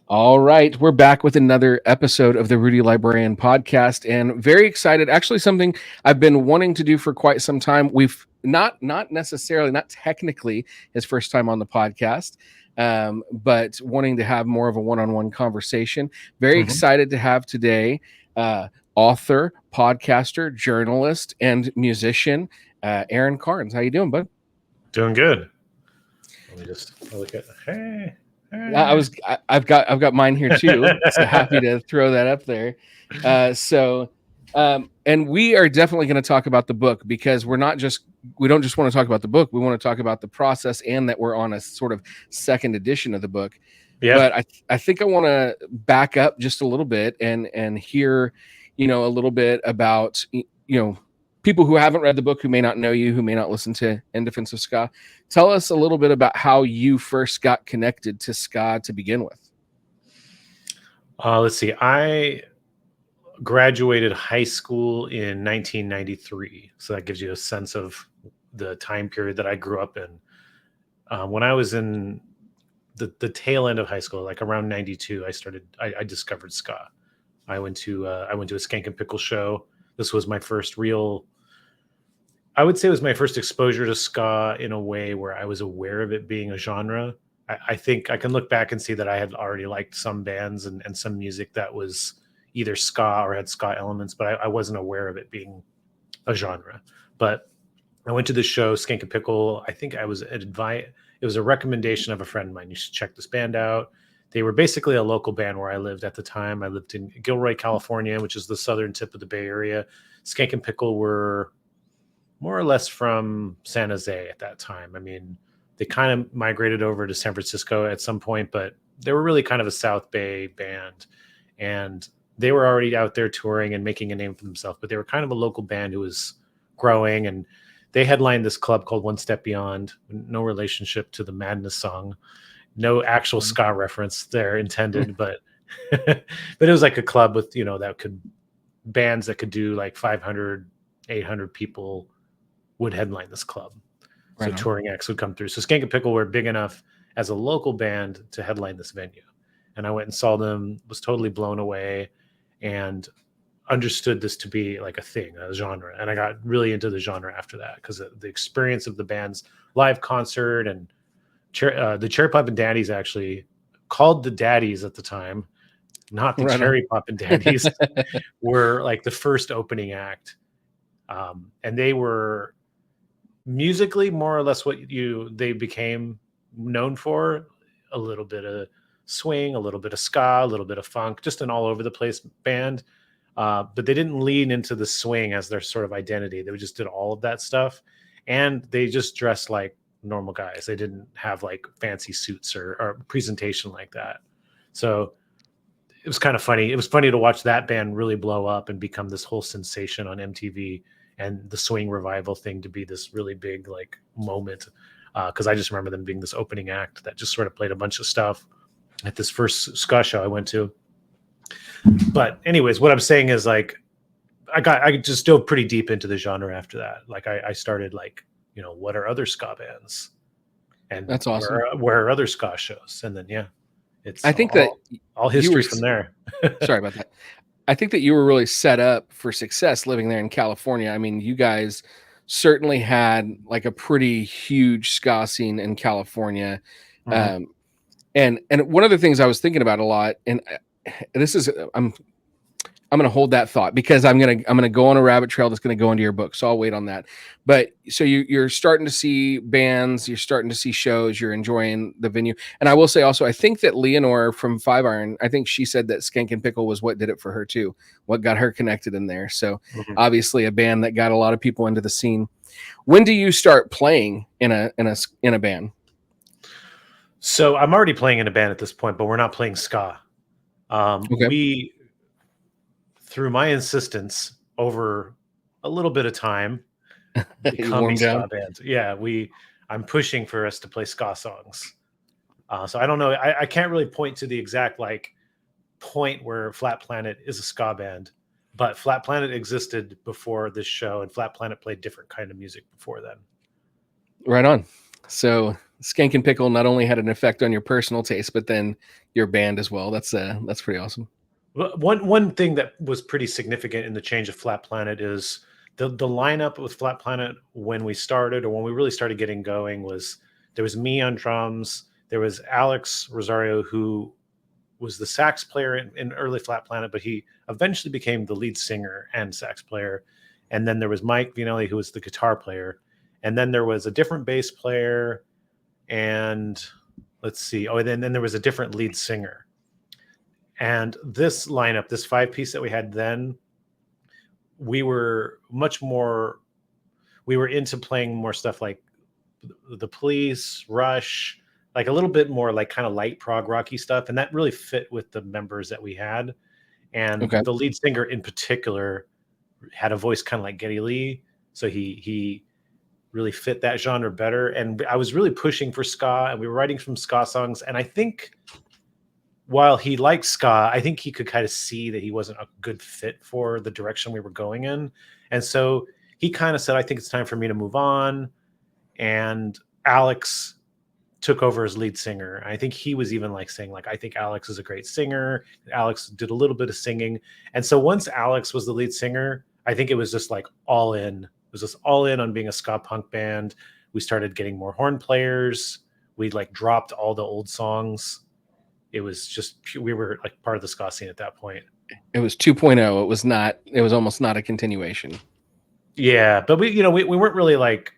All right, we're back with another episode of the Rudie Librarian podcast, and very excited. Actually, something I've been wanting to do for quite some time. We've not necessarily, not technically, his first time on the podcast, but wanting to have more of a one-on-one conversation. Very Mhm. excited to have today, author, podcaster, journalist, and musician, Aaron Carnes. How you doing, bud? Doing good. Let me just look at. Hey, I hey. was I've got mine here too. So happy to throw that up there. And we are definitely going to talk about the book because we don't just want to talk about the book. We want to talk about the process and that we're on a sort of second edition of the book. Yeah. But I think I want to back up just a little bit and hear, a little bit about people who haven't read the book, who may not know you, who may not listen to In Defense of Ska. Tell us a little bit about how you first got connected to ska to begin with. Let's see. I graduated high school in 1993, so that gives you a sense of the time period that I grew up in. When I was in the tail end of high school, like around 92, I discovered ska. I went to a Skank and Pickle show. This was my first I would say it was my first exposure to ska in a way where I was aware of it being a genre. I think I can look back and see that I had already liked some bands and some music that was either ska or had ska elements, but I wasn't aware of it being a genre. But I went to the show, Skank and Pickle. I think it was a recommendation of a friend of mine. You should check this band out. They were basically a local band where I lived at the time. I lived in Gilroy, California, which is the southern tip of the Bay Area. Skank and Pickle were more or less from San Jose at that time. I mean, they kind of migrated over to San Francisco at some point, but they were really kind of a South Bay band. And they were already out there touring and making a name for themselves, but they were kind of a local band who was growing. And they headlined this club called One Step Beyond. No relationship to the Madness song. No actual ska reference there intended, but but it was like a club with, bands that could do like 500, 800 people would headline this club. Right So on. touring acts would come through. So Skank and Pickle were big enough as a local band to headline this venue. And I went and saw them, was totally blown away, and understood this to be like a thing, a genre. And I got really into the genre after that because the experience of the band's live concert and the Cherry Poppin' Daddies, actually called the Daddies at the time, not the Right on. Cherry Poppin' Daddies, were like the first opening act. And they were musically more or less what they became known for: a little bit of swing, a little bit of ska, a little bit of funk, just an all over the place band. But they didn't lean into the swing as their sort of identity. They just did all of that stuff, and they just dressed like normal guys. They didn't have like fancy suits or presentation like that. So it was kind of funny. It was funny to watch that band really blow up and become this whole sensation on MTV, and the swing revival thing to be this really big like moment. Because I just remember them being this opening act that just sort of played a bunch of stuff at this first ska show I went to. But anyways, what I'm saying is like I just dove pretty deep into the genre after that. Like I started like, what are other ska bands, and That's awesome. where are other ska shows, and then it's I think that all history from there. sorry about that. I think that you were really set up for success living there in California. I mean, you guys certainly had like a pretty huge ska scene in California. Mhm. And one of the things I was thinking about a lot, and this is I'm going to hold that thought because I'm going to go on a rabbit trail that's going to go into your book. So I'll wait on that. But so you're starting to see bands, you're starting to see shows, you're enjoying the venue. And I will say also, I think that Leonore from Five Iron, I think she said that Skank and Pickle was what did it for her too, what got her connected in there. So obviously a band that got a lot of people into the scene. When do you start playing in a band? So I'm already playing in a band at this point, but we're not playing ska. Okay. We, through my insistence over a little bit of time, become a ska band. Yeah, I'm pushing for us to play ska songs. So I don't know. I can't really point to the exact like point where Flat Planet is a ska band, but Flat Planet existed before this show, and Flat Planet played different kind of music before then. Right on. So Skank and Pickle not only had an effect on your personal taste, but then your band as well. That's pretty awesome. One thing that was pretty significant in the change of Flat Planet is the lineup with Flat Planet when we started, or when we really started getting going, was there was me on drums, there was Alex Rosario, who was the sax player in early Flat Planet, but he eventually became the lead singer and sax player. And then there was Mike Vianelli, who was the guitar player. And then there was a different bass player, and let's see. Oh, and then there was a different lead singer. And this lineup, this 5-piece that we had then, we were into playing more stuff like The Police, Rush, like a little bit more like kind of light prog rocky stuff. And that really fit with the members that we had. And Okay. the lead singer in particular had a voice kind of like Geddy Lee. So he really fit that genre better. And I was really pushing for ska, and we were writing some ska songs. And I think while he liked ska, I think he could kind of see that he wasn't a good fit for the direction we were going in. And so he kind of said, I think it's time for me to move on. And Alex took over as lead singer. I think he was even like saying, like, I think Alex is a great singer. Alex did a little bit of singing. And so once Alex was the lead singer, I think it was just like all in. It was just all in on being a ska punk band. We started getting more horn players. We like dropped all the old songs. It was just, we were like part of the ska scene at that point. It was 2.0. It was almost not a continuation. Yeah. But we weren't really like,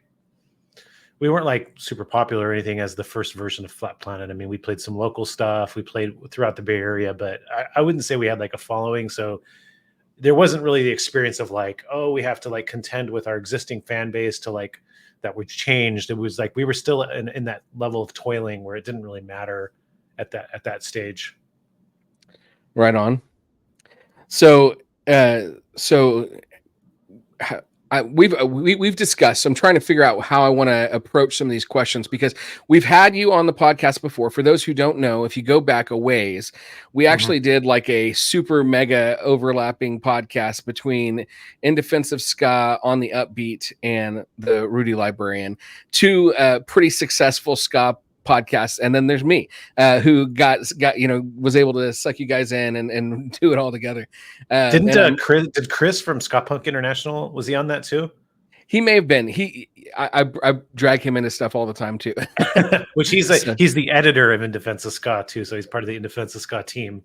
we weren't like super popular or anything as the first version of Flat Planet. I mean, we played some local stuff. We played throughout the Bay Area, but I wouldn't say we had like a following. So there wasn't really the experience of like, oh, we have to like contend with our existing fan base to like that we changed. It was like we were still in that level of toiling where it didn't really matter at that stage. Right on. So we've discussed. So I'm trying to figure out how I want to approach some of these questions, because we've had you on the podcast before. For those who don't know, if you go back a ways, we actually did like a super mega overlapping podcast between In Defense of Ska on the Upbeat and the Rudie Librarian, two pretty successful ska podcasts. And then there's me, who got was able to suck you guys in and do it all together. Did Chris from Ska Punk International, was he on that too? He may have been. I drag him into stuff all the time too. Which he's the editor of In Defense of Ska too, so he's part of the In Defense of Ska team.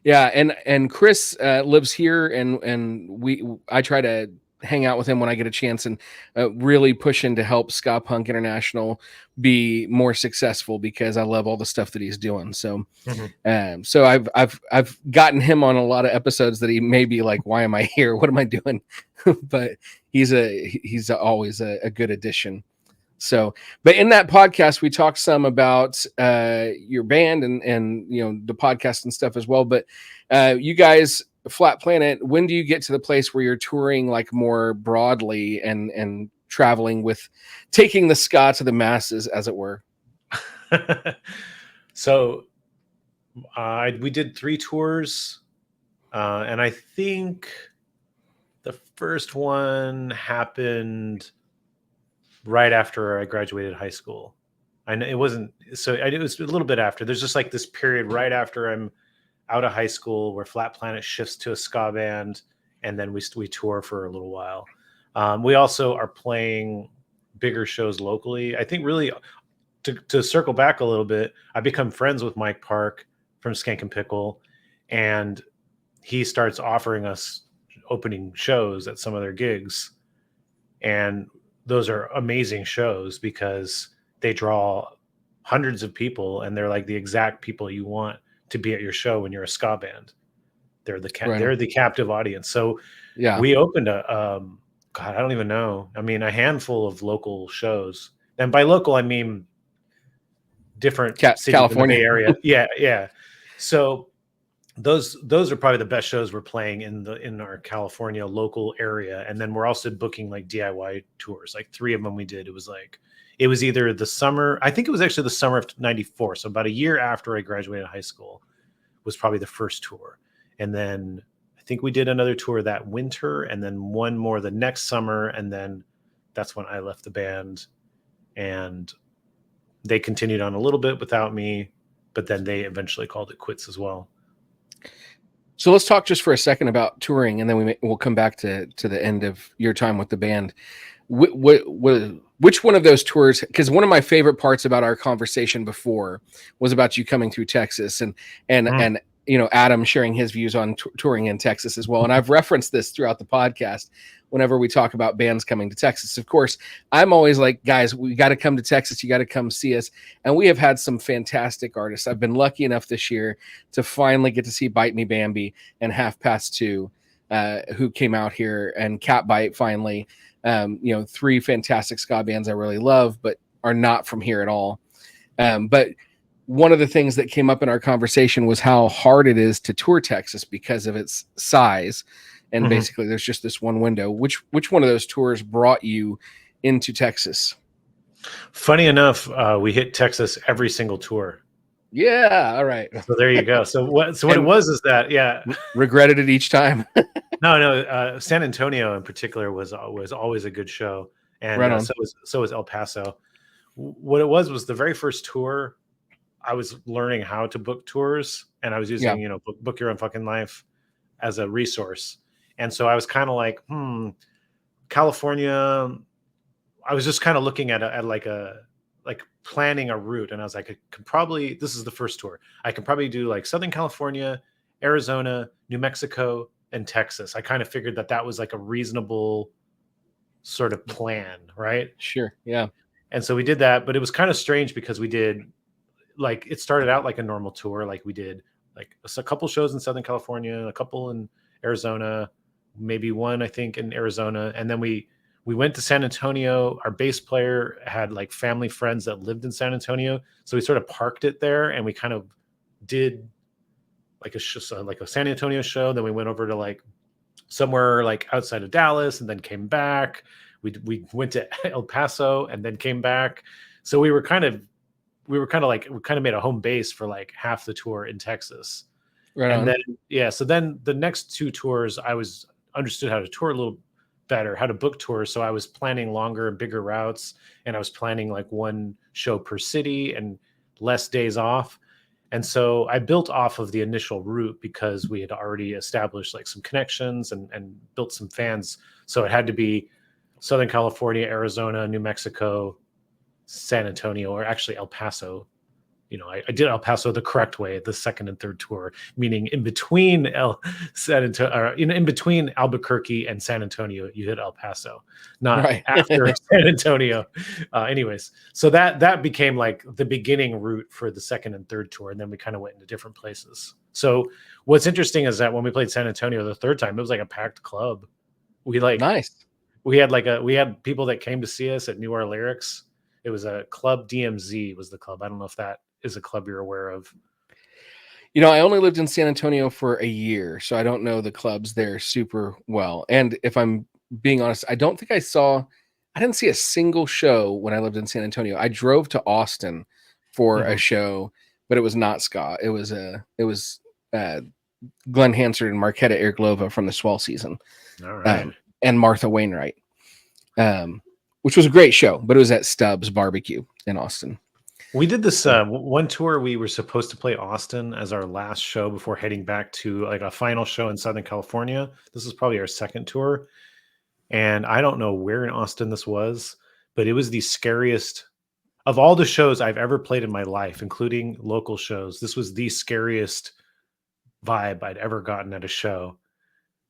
Yeah, and Chris lives here, and I try to hang out with him when I get a chance, and really pushing to help Ska Punk International be more successful, because I love all the stuff that he's doing. So, so I've gotten him on a lot of episodes that he may be like, why am I here? What am I doing? But he's always a good addition. So, but in that podcast, we talked some about your band and the podcast and stuff as well. But you guys, Flat Planet, when do you get to the place where you're touring like more broadly and traveling with taking the ska to the masses, as it were? So we did 3 tours, and I think the first one happened right after I graduated high school. I know it wasn't, so it was a little bit after. There's just like this period right after I'm out of high school where Flat Planet shifts to a ska band, and then we tour for a little while. We also are playing bigger shows locally. I think really to circle back a little bit, I become friends with Mike Park from Skank and Pickle, and he starts offering us opening shows at some of their gigs. And those are amazing shows because they draw hundreds of people, and they're like the exact people you want to be at your show when you're a ska band. They're the captive audience. So yeah, we opened I don't even know. I mean, a handful of local shows. And by local, I mean different cities California in the Bay Area. Yeah. So those are probably the best shows we're playing in our California local area. And then we're also booking like DIY tours. Like 3 of them we did. It was either the summer, I think it was actually the summer of 94. So about a year after I graduated high school was probably the first tour. And then I think we did another tour that winter, and then one more the next summer. And then that's when I left the band. And they continued on a little bit without me, but then they eventually called it quits as well. So let's talk just for a second about touring, and then we'll come back to the end of your time with the band. Which one of those tours? Because one of my favorite parts about our conversation before was about you coming through Texas, and Adam sharing his views on touring in Texas as well. And I've referenced this throughout the podcast whenever we talk about bands coming to Texas. Of course, I'm always like, guys, we got to come to Texas. You got to come see us. And we have had some fantastic artists. I've been lucky enough this year to finally get to see Bite Me Bambi and Half Past Two, who came out here, and Catbite finally. Three fantastic ska bands I really love, but are not from here at all. But one of the things that came up in our conversation was how hard it is to tour Texas because of its size. And basically there's just this one window. Which one of those tours brought you into Texas? Funny enough, we hit Texas every single tour. Yeah. All right. So there you go. So what it was is that, yeah. Regretted it each time. No. San Antonio in particular was always a good show. And right so was El Paso. What it was the very first tour, I was learning how to book tours, and I was using, book your own fucking life as a resource. And so I was kind of like, California. I was just kind of looking at planning a route, and I was like, this is the first tour. I can probably do like Southern California, Arizona, New Mexico, and Texas. I kind of figured that was like a reasonable sort of plan, right? Sure. Yeah. And so we did that, but it was kind of strange because we did it started out like a normal tour. Like we did like a couple shows in Southern California, a couple in Arizona, maybe one, I think, in Arizona. And then we went to San Antonio. Our bass player had like family friends that lived in San Antonio. So we sort of parked it there, and we kind of did like a San Antonio show. Then we went over to like somewhere like outside of Dallas, and then came back. We went to El Paso and then came back. So we kind of made a home base for like half the tour in Texas. Right. And then, so then the next two tours, I understood how to tour a little better, how to book tours. So I was planning longer and bigger routes, and I was planning like one show per city and less days off. And so I built off of the initial route because we had already established like some connections and built some fans. So it had to be Southern California, Arizona, New Mexico, San Antonio, or actually El Paso. I did El Paso the correct way, the second and third tour, meaning in between in between Albuquerque and San Antonio, you hit El Paso, not right after San Antonio. Anyways, so that became like the beginning route for the second and third tour, and then we kind of went into different places. So what's interesting is that when we played San Antonio the third time, it was like a packed club. Nice. We had people that came to see us at New Our Lyrics. It was a club. DMZ was the club. I don't know if that is a club you're aware of. I only lived in San Antonio for a year, so I don't know the clubs there super well. And if I'm being honest, I didn't see a single show when I lived in San Antonio. I drove to Austin for a show, but it was not ska. It was Glenn Hansard and Marquetta Erglova from the Swell season. All right. And Martha Wainwright, which was a great show, but it was at Stubbs Barbecue in Austin. We did this one tour. We were supposed to play Austin as our last show before heading back to like a final show in Southern California. This is probably our second tour. And I don't know where in Austin this was, but it was the scariest of all the shows I've ever played in my life, including local shows. This was the scariest vibe I'd ever gotten at a show.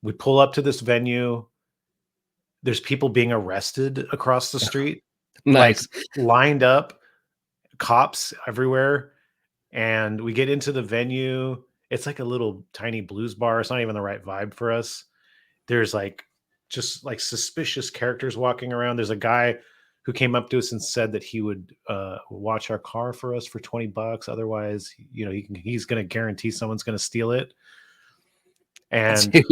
We pull up to this venue. There's people being arrested across the street, nice, like lined up. Cops everywhere, and we get into the venue. It's like a little tiny blues bar. It's not even the right vibe for us. There's like just like suspicious characters walking around. There's a guy who came up to us and said that he would watch our car for us for $20. Otherwise, he's going to guarantee someone's going to steal it. And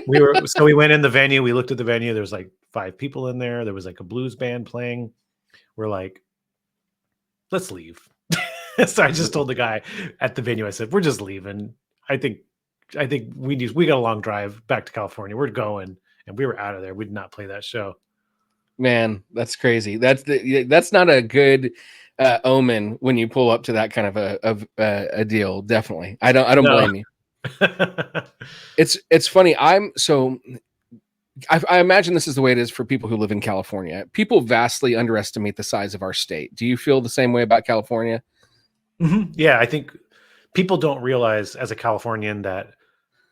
we went in the venue. We looked at the venue. There was like 5 people in there. There was like a blues band playing. We're like, let's leave. So I just told the guy at the venue, I said, we're just leaving. I think we got a long drive back to California. We're going. And we were out of there. We did not play that show. Man, that's crazy. That's not a good omen when you pull up to that kind of a deal. Definitely, I don't No. blame you. It's funny. I imagine this is the way it is for people who live in California. People vastly underestimate the size of our state. Do you feel the same way about California? Yeah, I think people don't realize as a Californian that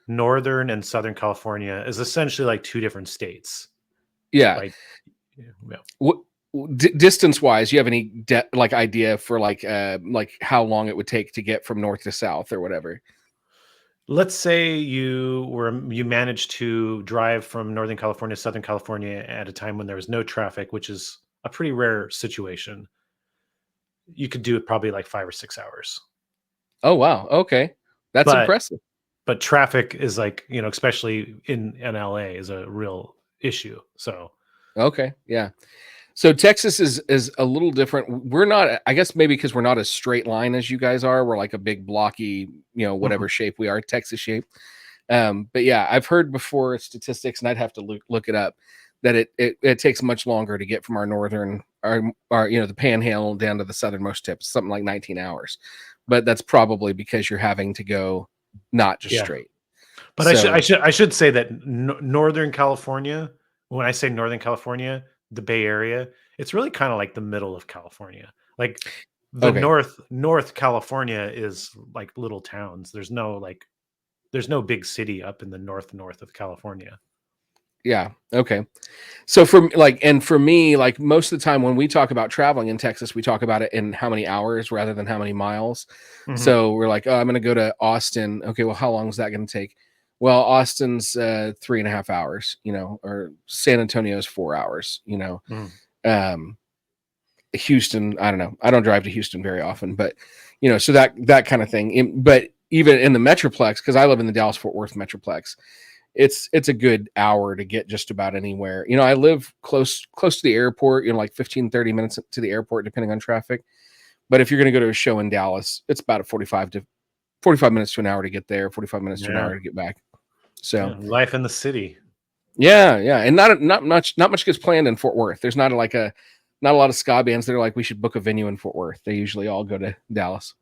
Northern and Southern California is essentially like two different states. Yeah. Like, yeah. What distance wise, you have any like idea for like how long it would take to get from north to south or whatever? Let's say you managed to drive from Northern California to Southern California at a time when there was no traffic, which is a pretty rare situation. You could do it probably like 5 or 6 hours. Oh wow. Okay. That's But impressive. traffic is like, especially in LA is a real issue. So Okay. Yeah. So Texas is a little different. We're not, I guess maybe because we're not a straight line as you guys are. We're like a big blocky, mhm. whatever shape we are, Texas shape. But yeah, I've heard before statistics, and I'd have to look it up, that it takes much longer to get from our northern our the panhandle down to the southernmost tip, something like 19 hours. But that's probably because you're having to go not just Yeah. straight. But I So should I should say that Northern California, when I say Northern California, the Bay Area, it's really kind of like the middle of California. Like the okay. North California is like little towns. There's no big city up in the north of California. Yeah. Okay. So for me, like most of the time when we talk about traveling in Texas, we talk about it in how many hours rather than how many miles. Mhm. So we're like, oh, I'm going to go to Austin. Okay, well, how long is that going to take? Well, Austin's 3.5 hours, or San Antonio's 4 hours, Mhm. Um, Houston, I don't know. I don't drive to Houston very often, but so that kind of thing. But even in the Metroplex, because I live in the Dallas Fort Worth Metroplex, it's a good hour to get just about anywhere. I live close to the airport, like 15-30 minutes to the airport, depending on traffic. But if you're going to go to a show in Dallas, it's about a 45 minutes to an hour to get there, 45 minutes to an Yeah. hour to get back. So Yeah, life in the city. yeah. And not much gets planned in Fort Worth. There's not a lot of ska bands that are like, we should book a venue in Fort Worth. They usually all go to Dallas.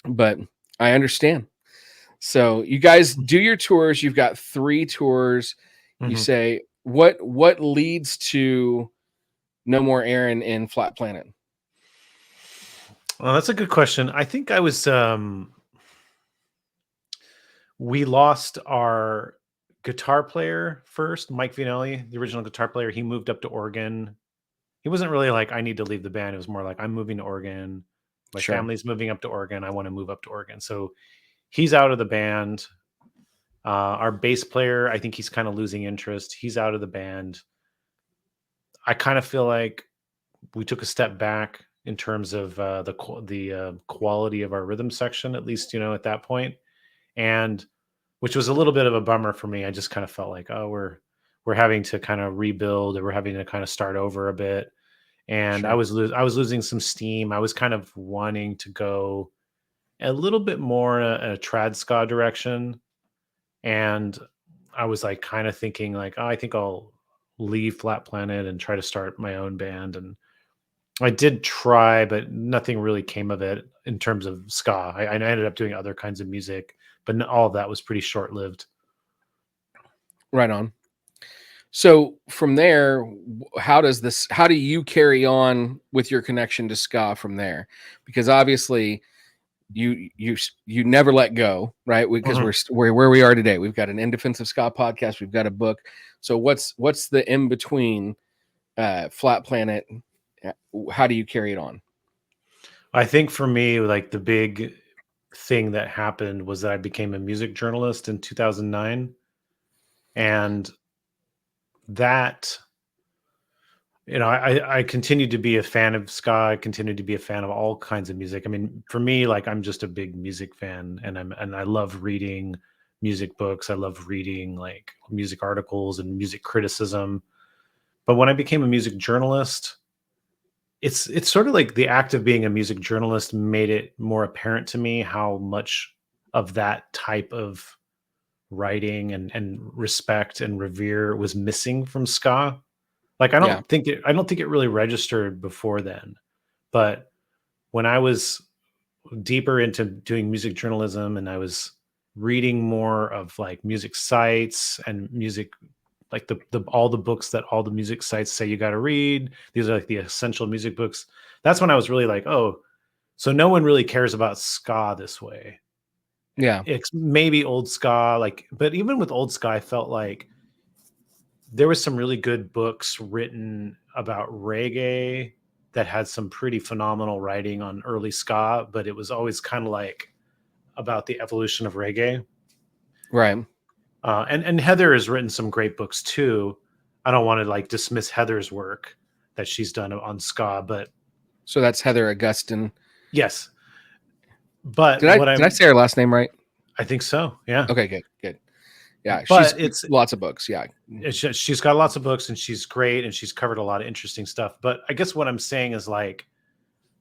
But I understand. So you guys do your tours. You've got 3 tours. You Mhm. say what leads to No More Aaron in Flat Planet? Well, that's a good question. I think we lost our guitar player first, Mike Vinelli, the original guitar player. He moved up to Oregon. He wasn't really like, I need to leave the band. It was more like, I'm moving to Oregon. My Sure. family's moving up to Oregon. I want to move up to Oregon. So he's out of the band. Our bass player, I think he's kind of losing interest. He's out of the band. I kind of feel like we took a step back in terms of the quality of our rhythm section, at least at that point, and which was a little bit of a bummer for me. I just kind of felt like, oh, we're having to kind of rebuild, or we're having to kind of start over a bit. And Sure. I was losing some steam. I was kind of wanting to go a little bit more in a trad ska direction, and I was like kind of thinking like, oh, I think I'll leave Flat Planet and try to start my own band. And I did try, but nothing really came of it in terms of ska. I ended up doing other kinds of music, but all of that was pretty short lived. Right on. So from there, how do you carry on with your connection to ska from there? Because obviously you never let go, right? Because Mhm. we're where we are today. We've got an In Defense of Ska podcast. We've got a book. So what's the in between Flat Planet? How do you carry it on? I think for me, like the big thing that happened was that I became a music journalist in 2009. And that, I continued to be a fan of ska. I continued to be a fan of all kinds of music. I mean, for me, like I'm just a big music fan, and I love reading music books. I love reading like music articles and music criticism. But when I became a music journalist, it's sort of like the act of being a music journalist made it more apparent to me how much of that type of writing and respect and revere was missing from ska. Like I Yeah. don't think it really registered before then. But when I was deeper into doing music journalism and I was reading more of like music sites and music, like the all the books that all the music sites say you got to read. These are like the essential music books. That's when I was really like, oh, so no one really cares about ska this way. Yeah. It's maybe old ska, like, but even with old ska, I felt like there was some really good books written about reggae that had some pretty phenomenal writing on early ska, but it was always kind of like about the evolution of reggae. Right. And Heather has written some great books too. I don't want to like dismiss Heather's work that she's done on ska, but So that's Heather Augustin. yes. But Did I say her last name right? I think so, yeah. Okay, good, good. Yeah, she's But it's lots of books. Yeah. she's got lots of books and she's great and she's covered a lot of interesting stuff. But I guess what I'm saying is like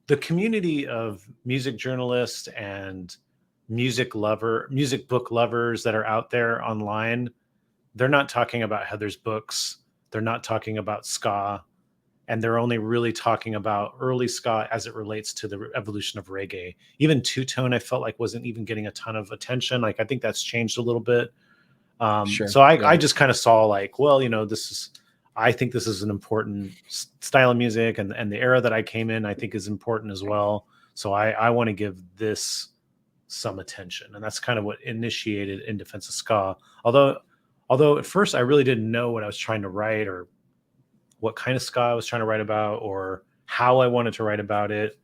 the community of music journalists and music book lovers that are out there online, they're not talking about Heather's books. They're not talking about ska. And they're only really talking about early ska as it relates to the evolution of reggae. Even two tone, I felt like wasn't even getting a ton of attention. Like I think that's changed a little bit. Sure. So Yeah. I just kind of saw like, well, you know, I think this is an important style of music, and the era that I came in, I think is important as well. So I want to give this some attention, and that's kind of what initiated In Defense of Ska. Although at first I really didn't know what I was trying to write or what kind of ska I was trying to write about or how I wanted to write about it.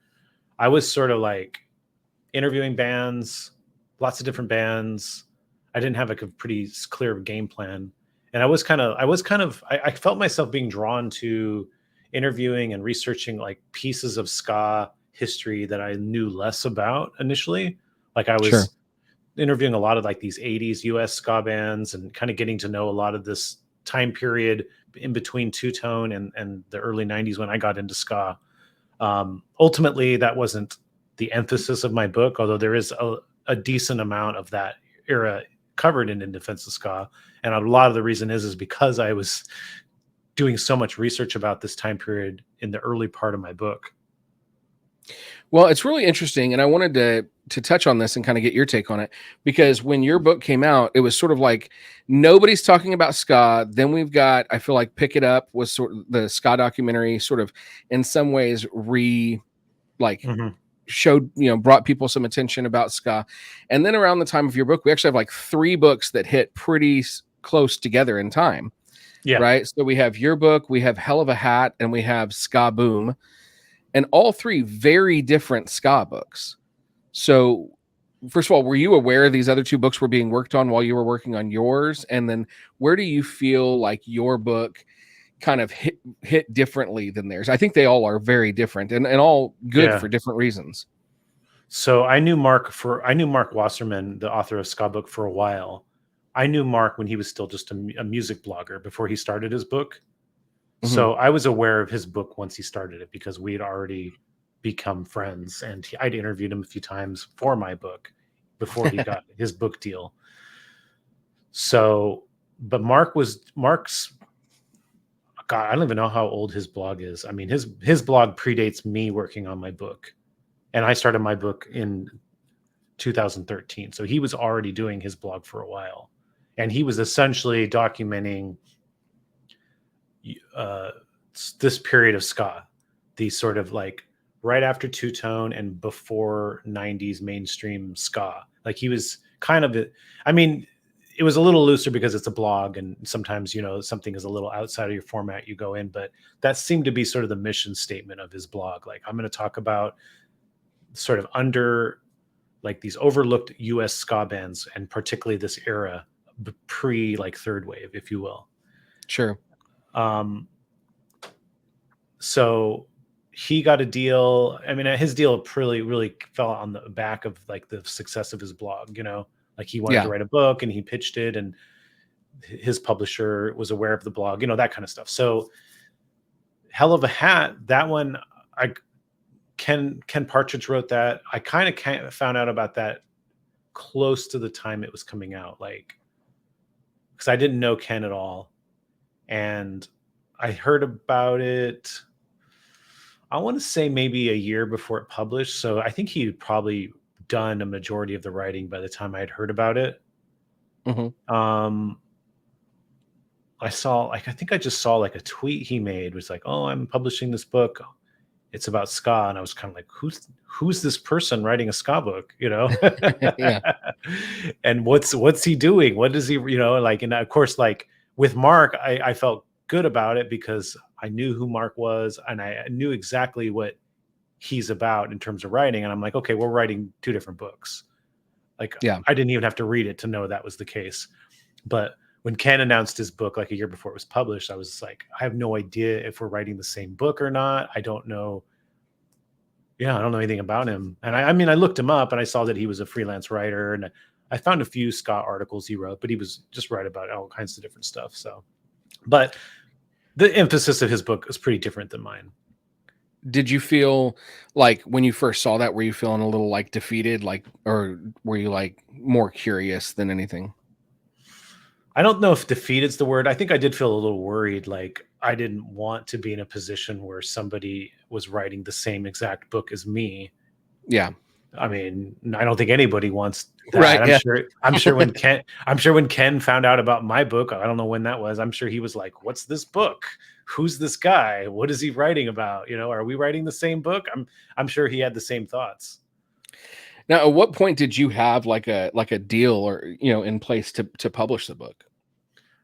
I was sort of like interviewing bands, lots of different bands. I didn't have like a pretty clear game plan. And I felt myself being drawn to interviewing and researching like pieces of ska history that I knew less about initially. Like I Sure. was interviewing a lot of like these 80s US ska bands and kind of getting to know a lot of this time period in between two tone and the early 90s when I got into ska. Ultimately, that wasn't the emphasis of my book, although there is a decent amount of that era covered in Defense of Ska. And a lot of the reason is because I was doing so much research about this time period in the early part of my book. Well, it's really interesting, and I wanted to touch on this and kind of get your take on it, because when your book came out, it was sort of like nobody's talking about ska. Then we've got, I feel like Pick It Up was sort of the ska documentary, sort of in some ways like Mm-hmm. showed, brought people some attention about ska. And then around the time of your book, we actually have like 3 books that hit pretty close together in time. Yeah. Right. So we have your book, we have Hell of a Hat, and we have Ska Boom. And all 3 very different ska books. So, first of all, were you aware these other 2 books were being worked on while you were working on yours? And then where do you feel like your book kind of hit differently than theirs? I think they all are very different and all good for different reasons. So I knew Mark Wasserman, the author of Ska Book, for a while. I knew Mark when he was still just a music blogger before he started his book. So I was aware of his book once he started it because we had already become friends, and I'd interviewed him a few times for my book before he got his book deal. So, but Mark's God, I don't even know how old his blog is. I mean, his blog predates me working on my book, and I started my book in 2013. So he was already doing his blog for a while, and he was essentially documenting this period of ska, the sort of like right after two tone and before 90s mainstream ska. Like he was kind of, I mean, it was a little looser because it's a blog and sometimes, something is a little outside of your format you go in, but that seemed to be sort of the mission statement of his blog. Like I'm going to talk about sort of under like these overlooked US ska bands and particularly this era pre like third wave, if you will. Sure. So he got a deal. I mean, his deal really fell on the back of like the success of his blog, like he wanted to write a book and he pitched it and his publisher was aware of the blog, that kind of stuff. So Hell of a Hat, that one, Ken Partridge wrote that. I kind of found out about that close to the time it was coming out, like, because I didn't know Ken at all. And I heard about it, I want to say maybe a year before it published. So I think he'd probably done a majority of the writing by the time I had heard about it. Mhm. Um, I saw, like, I think I just saw like a tweet he made was like, "Oh, I'm publishing this book. It's about ska," and I was kind of like, "Who's this person writing a ska book?" You know, Yeah. and what's he doing? What does he, like? And of course, like with Mark, I felt good about it because I knew who Mark was and I knew exactly what he's about in terms of writing. And I'm like, okay, we're writing two different books. Like, Yeah. I didn't even have to read it to know that was the case. But when Ken announced his book like a year before it was published, I was like, I have no idea if we're writing the same book or not. I don't know. Yeah, I don't know anything about him. And I mean, I looked him up and I saw that he was a freelance writer, and I found a few Scott articles he wrote, but he was just write about all kinds of different stuff. So, but the emphasis of his book is pretty different than mine. Did you feel like when you first saw that, were you feeling a little like defeated, like, or were you like more curious than anything? I don't know if defeat is the word. I think I did feel a little worried. Like, I didn't want to be in a position where somebody was writing the same exact book as me. Yeah. I mean, I don't think anybody wants that. Right. I'm Yeah. sure. I'm sure when Ken found out about my book, I don't know when that was. I'm sure he was like, "What's this book? Who's this guy? What is he writing about? Are we writing the same book?" I'm sure he had the same thoughts. Now, at what point did you have like a deal or in place to publish the book?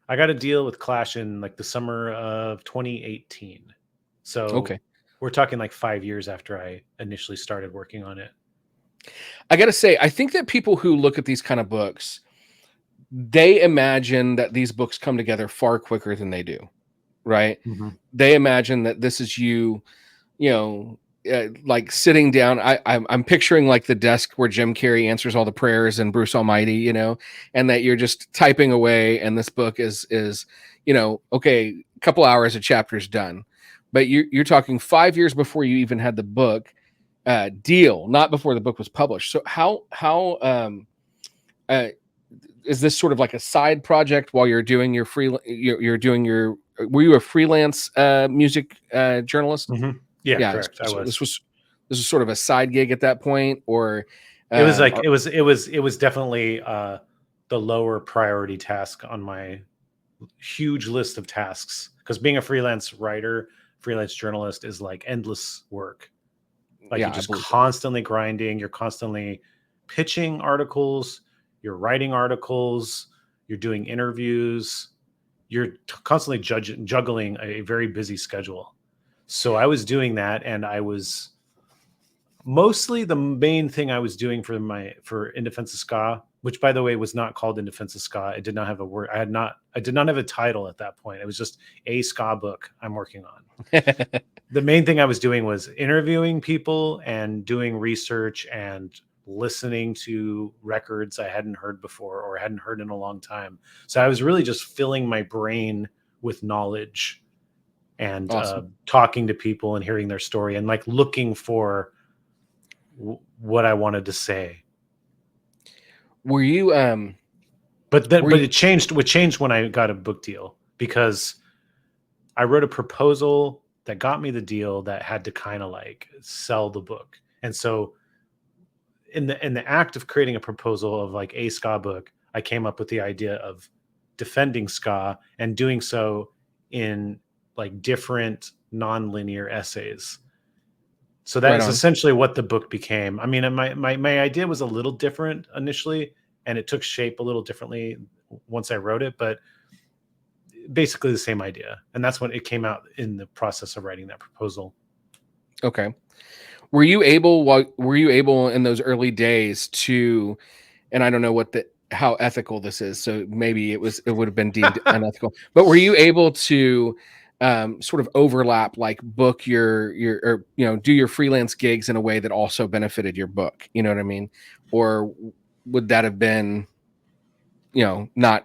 I got a deal with Clash in like the summer of 2018. So Okay. we're talking like 5 years after I initially started working on it. I got to say, I think that people who look at these kind of books, they imagine that these books come together far quicker than they do, right? Mhm. They imagine that this is like sitting down. I'm picturing like the desk where Jim Carrey answers all the prayers and Bruce Almighty, and that you're just typing away, and this book is okay, a couple hours, a chapter's done. But you're talking 5 years before you even had the book deal, not before the book was published. So how uh, is this sort of like a side project while you're doing your free you're doing your were you a freelance music journalist? Mhm. Yeah, Yeah, correct. I so was. this was sort of a side gig at that point, or It was like or it was definitely the lower priority task on my huge list of tasks, because being a freelance writer, freelance journalist is like endless work. Like, yeah, you're I just believe it. constantly grinding, you're constantly pitching articles, you're writing articles, you're doing interviews, you're constantly juggling a very busy schedule. So I was doing that, and I was mostly the main thing I was doing for In Defense of Ska, which by the way was not called In Defense of Ska. It did not have a word. I did not have a title at that point. It was just a ska book I'm working on. The main thing I was doing was interviewing people and doing research and listening to records I hadn't heard before or hadn't heard in a long time. So I was really just filling my brain with knowledge and Awesome. talking to people and hearing their story and like looking for what I wanted to say. Were you But then, were but you it changed. What changed when I got a book deal, because I wrote a proposal that got me the deal that had to kind of like sell the book. And so in the act of creating a proposal of like a ska book, I came up with the idea of defending ska and doing so in like different non-linear essays. So that right is on? essentially what the book became. I mean, my idea was a little different initially, and it took shape a little differently once I wrote it, but basically the same idea. And that's when it came out in the process of writing that proposal. Okay. Were you able in those early days to, and I don't know how ethical this is, so maybe it would have been deemed unethical, but were you able to sort of overlap, like book your or do your freelance gigs in a way that also benefited your book? You know what I mean? Or would that have been not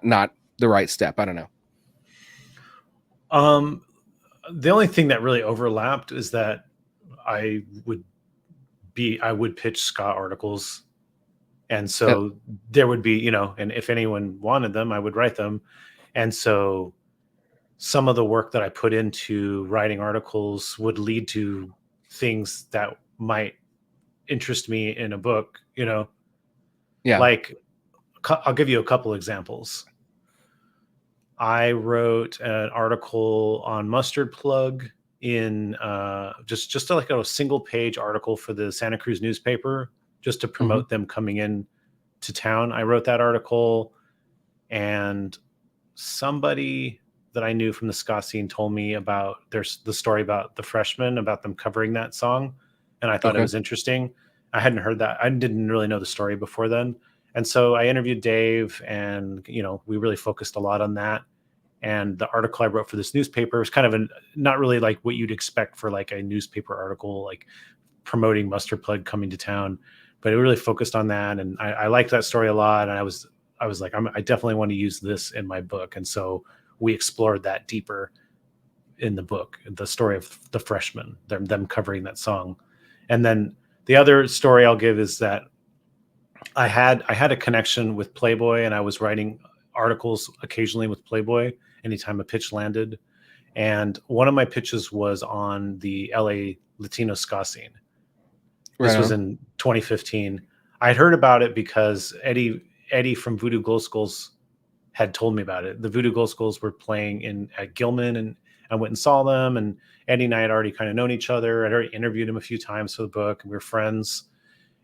the right step? I don't know. Um, the only thing that really overlapped is that I would I would pitch ska articles, and Uh, so there would be, and if anyone wanted them, I would write them. And so some of the work that I put into writing articles would lead to things that might interest me in a book, Yeah. like I'll give you a couple examples. I wrote an article on Mustard Plug in just like a single page article for the Santa Cruz newspaper, just to promote them coming in to town. I wrote that article, and somebody that I knew from the ska scene told me about the story about the Freshmen, about them covering that song. And I thought it was interesting. I hadn't heard that. I didn't really know the story before then. And so I interviewed Dave, and, we really focused a lot on that. And the article I wrote for this newspaper was kind of not really like what you'd expect for like a newspaper article, like promoting Mustard Plug coming to town, but it really focused on that. And I liked that story a lot. And I was like, I definitely want to use this in my book. And so we explored that deeper in the book, the story of the Freshmen, them covering that song. And then the other story I'll give is that I had a connection with Playboy, and I was writing articles occasionally with Playboy anytime a pitch landed. And one of my pitches was on the LA Latino ska scene. This was in 2015. I'd heard about it because Eddie from Voodoo Glow Skulls had told me about it. The Voodoo Glow Skulls were playing at Gilman, and I went and saw them. And Eddie and I had already kind of known each other. I'd already interviewed him a few times for the book, and we were friends.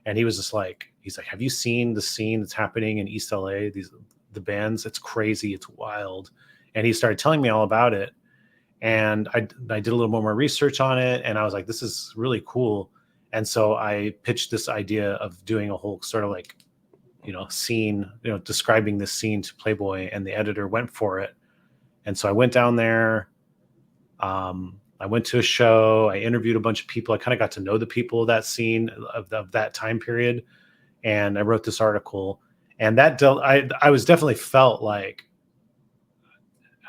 And he was just like, have you seen the scene that's happening in East LA? The bands, it's crazy, it's wild. And he started telling me all about it. And I did a little more research on it, and I was like, this is really cool. And so I pitched this idea of doing a whole sort of like, scene, describing this scene to Playboy, and the editor went for it. And so I went down there. I went to a show. I interviewed a bunch of people. I kind of got to know the people of that scene of that time period. And I wrote this article, and that I was definitely felt like,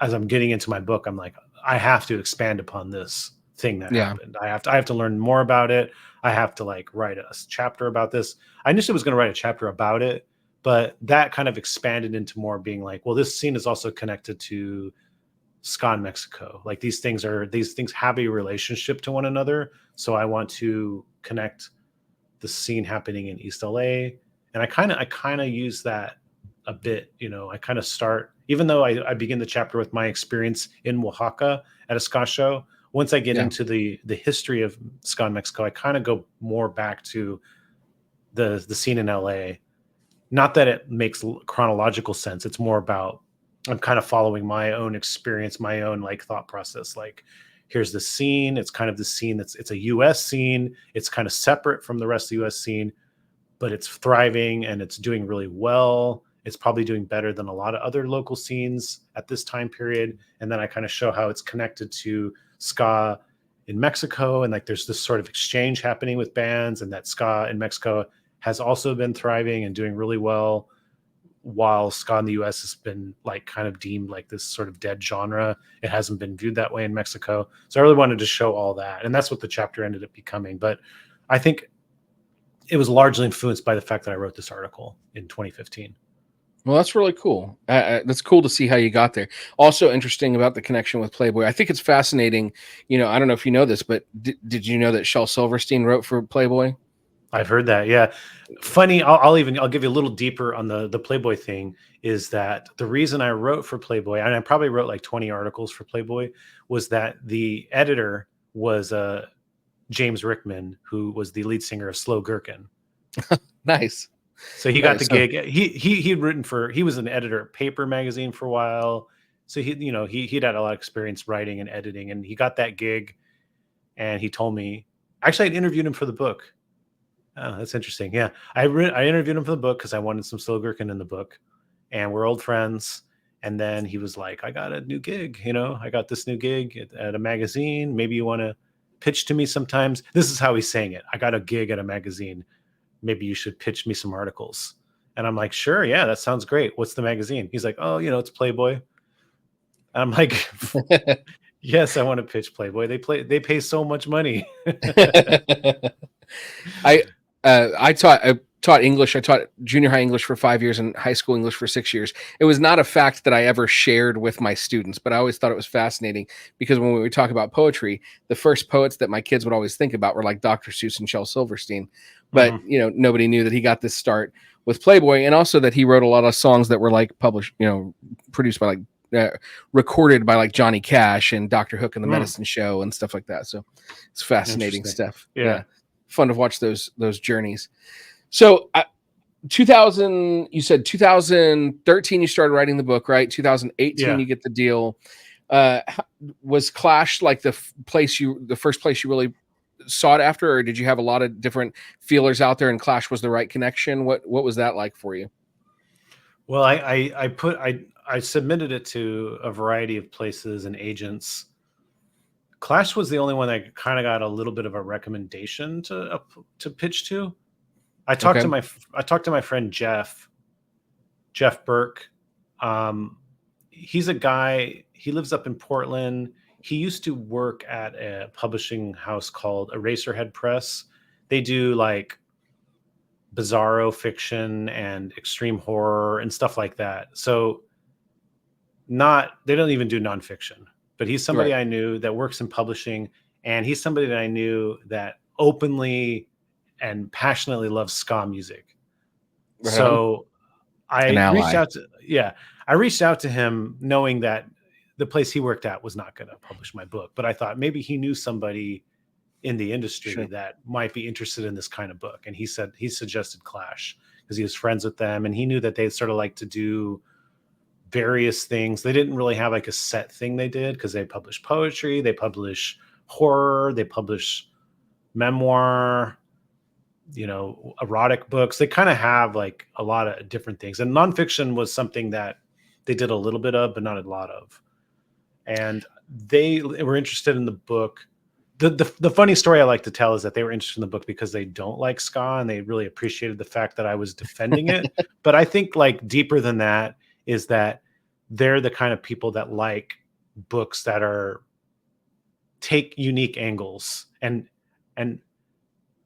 as I'm getting into my book, I'm like, I have to expand upon this thing that happened. I have to learn more about it. I have to like write a chapter about this. I initially was going to write a chapter about it, but that kind of expanded into more being like, well, this scene is also connected to ska in Mexico. Like these things have a relationship to one another. So I want to connect the scene happening in East LA. And I kind of use that a bit, I kind of start, even though I begin the chapter with my experience in Oaxaca at a ska show. Once I get into the history of ska in Mexico, I kind of go more back to the scene in LA. Not that it makes chronological sense. It's more about, I'm kind of following my own experience, my own like thought process. Like, here's the scene. It's kind of the scene it's a US scene. It's kind of separate from the rest of the US scene, but it's thriving and it's doing really well. It's probably doing better than a lot of other local scenes at this time period. And then I kind of show how it's connected to ska in Mexico. And like, there's this sort of exchange happening with bands, and that ska in Mexico has also been thriving and doing really well, while ska in the US has been like kind of deemed like this sort of dead genre. It hasn't been viewed that way in Mexico. So I really wanted to show all that. And that's what the chapter ended up becoming. But I think it was largely influenced by the fact that I wrote this article in 2015. Well, that's really cool. That's cool to see how you got there. Also interesting about the connection with Playboy. I think it's fascinating. I don't know if you know this, but did you know that Shel Silverstein wrote for Playboy? I've heard that. Yeah. Funny. I'll give you a little deeper on the Playboy thing. Is that the reason I wrote for Playboy, and I probably wrote like 20 articles for Playboy, was that the editor was James Rickman, who was the lead singer of Slow Gherkin. Nice. So he got the gig. He was an editor at Paper magazine for a while. So he'd had a lot of experience writing and editing, and he got that gig. And he told me, actually, I'd interviewed him for the book. Oh, that's interesting. Yeah. I interviewed him for the book because I wanted some Slow Gherkin in the book, and we're old friends. And then he was like, I got a new gig, I got this new gig at a magazine. Maybe you want to pitch to me sometimes. This is how he's saying it. I got a gig at a magazine. Maybe you should pitch me some articles. And I'm like, sure. Yeah, that sounds great. What's the magazine? He's like, oh, it's Playboy. And I'm like, yes, I want to pitch Playboy. They pay so much money. I talked taught English. I taught junior high English for 5 years and high school English for 6 years. It was not a fact that I ever shared with my students, but I always thought it was fascinating because when we talk about poetry, the first poets that my kids would always think about were like Dr. Seuss and Shel Silverstein. But, Mhm. you know, nobody knew that he got this start with Playboy, and also that he wrote a lot of songs that were like published, you know, produced by like recorded by like Johnny Cash and Dr. Hook and the Mm. Medicine Show and stuff like that. So it's fascinating Interesting. stuff. Yeah. Yeah, fun to watch those journeys. So 2000, you said 2013 you started writing the book, right? 2018 Yeah. you get the deal. Uh, was Clash like the first place you really sought after, or did you have a lot of different feelers out there and Clash was the right connection? What was that like for you? Well, I submitted it to a variety of places and agents. Clash was the only one that kind of got a little bit of a recommendation to pitch to. Okay. I talked to my friend Jeff Burke. Um, he's a guy. He lives up in Portland. He used to work at a publishing house called Eraserhead Press. They do like bizarro fiction and extreme horror and stuff like that. So not they don't even do nonfiction, but he's somebody Right. I knew that works in publishing, and he's somebody that I knew that openly and passionately loves ska music. Right on. So An ally. I reached out to him knowing that the place he worked at was not going to publish my book, but I thought maybe he knew somebody in the industry Sure. that might be interested in this kind of book. And he suggested Clash because he was friends with them and he knew that they sort of like to do various things. They didn't really have like a set thing they did because they publish poetry, they publish horror, they publish memoir, erotic books. They kind of have like a lot of different things. And nonfiction was something that they did a little bit of, but not a lot of. And they were interested in the book. The funny story I like to tell is that they were interested in the book because they don't like ska and they really appreciated the fact that I was defending it. But I think like deeper than that is that they're the kind of people that like books that are take unique angles and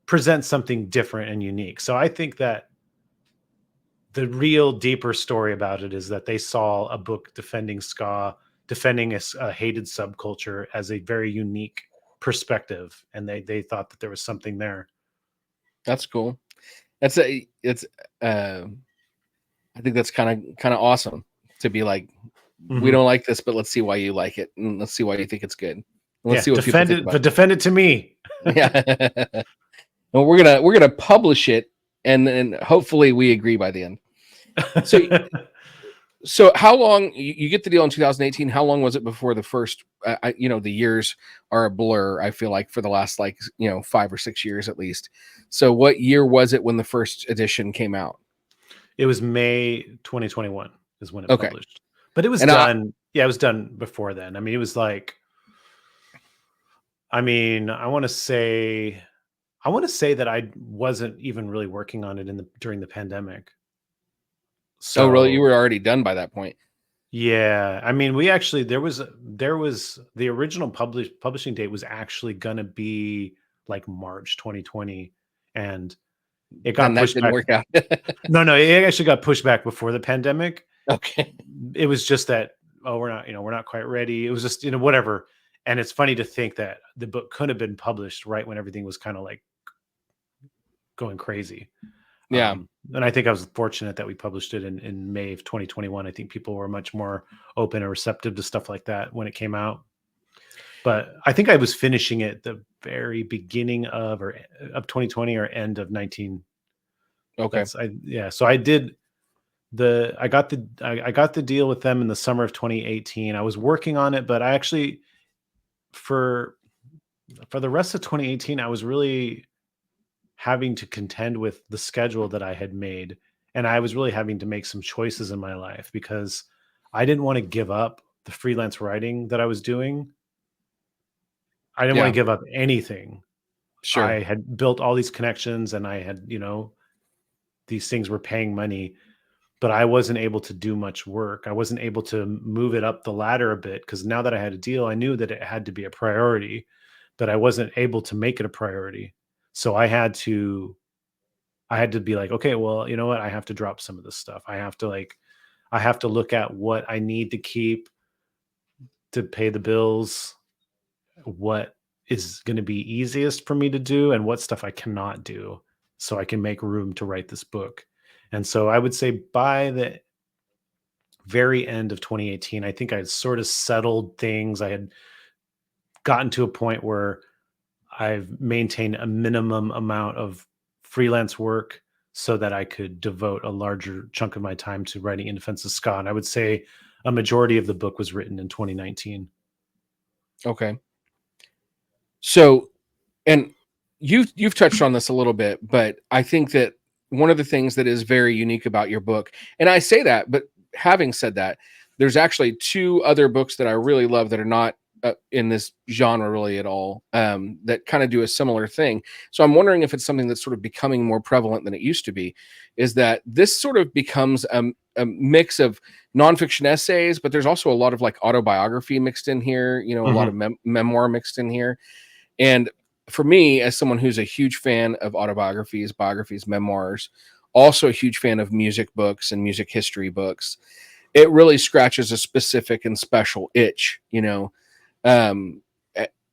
present something different and unique. So I think that the real deeper story about it is that they saw a book defending ska, defending a hated subculture as a very unique perspective, and they thought that there was something there. That's cool. It's I think that's kind of awesome to be like, we Mhm. don't like this, but let's see why you like it, and let's see why you think it's good. And let's Yeah, see what people defend think it, about but defend it to me. it. Yeah. And we're gonna publish it, and then hopefully we agree by the end. So so how long you get the deal in 2018? How long was it before the first? The years are a blur. I feel like for the last 5 or 6 years at least. So what year was it when the first edition came out? It was May 2021 is when it Okay, published, but it was and done. Yeah, it was done before then. I mean, it was like, I mean, I want to say that I wasn't even really working on it during the pandemic. oh really? You So were already done by that point. yeah, I mean, we actually there was the original publishing date was actually gonna be like March 2020, and it Then got that pushed didn't back. work out. No, it actually got pushed back before the pandemic. Okay. It was just that, oh, we're not quite ready. It was just, whatever. And it's funny to think that the book could have been published right when everything was kind of like going crazy. Yeah. And I think I was fortunate that we published it in May of 2021. I think people were much more open and receptive to stuff like that when it came out. But I think I was finishing it the very beginning of 2020 or end of 19. Okay. So I did I got the deal with them in the summer of 2018. I was working on it, but I actually for the rest of 2018, I was really having to contend with the schedule that I had made. And I was really having to make some choices in my life because I didn't want to give up the freelance writing that I was doing. I didn't want to Yeah. give up anything. Sure. I had built all these connections and I had, these things were paying money, but I wasn't able to do much work. I wasn't able to move it up the ladder a bit because now that I had a deal, I knew that it had to be a priority, but I wasn't able to make it a priority. So I I had to be like, okay, well, you know what? I have to drop some of this stuff. I have to look at what I need to keep to pay the bills, what is going to be easiest for me to do, and what stuff I cannot do, so I can make room to write this book. And so I would say by the very end of 2018, I think I had sort of settled things. I had gotten to a point where I've maintained a minimum amount of freelance work so that I could devote a larger chunk of my time to writing In Defense of Ska. And I would say a majority of the book was written in 2019. Okay. So, and you've touched on this a little bit, but I think that one of the things that is very unique about your book, and I say that, but having said that, there's actually two other books that I really love that are not in this genre really at all, that kind of do a similar thing. So I'm wondering if it's something that's sort of becoming more prevalent than it used to be, is that this sort of becomes a mix of nonfiction essays, but there's also a lot of like autobiography mixed in here, you know, a lot of memoir mixed in here. And for me, as someone who's a huge fan of autobiographies, biographies, memoirs, also a huge fan of music books and music history books, it really scratches a specific and special itch, you know. um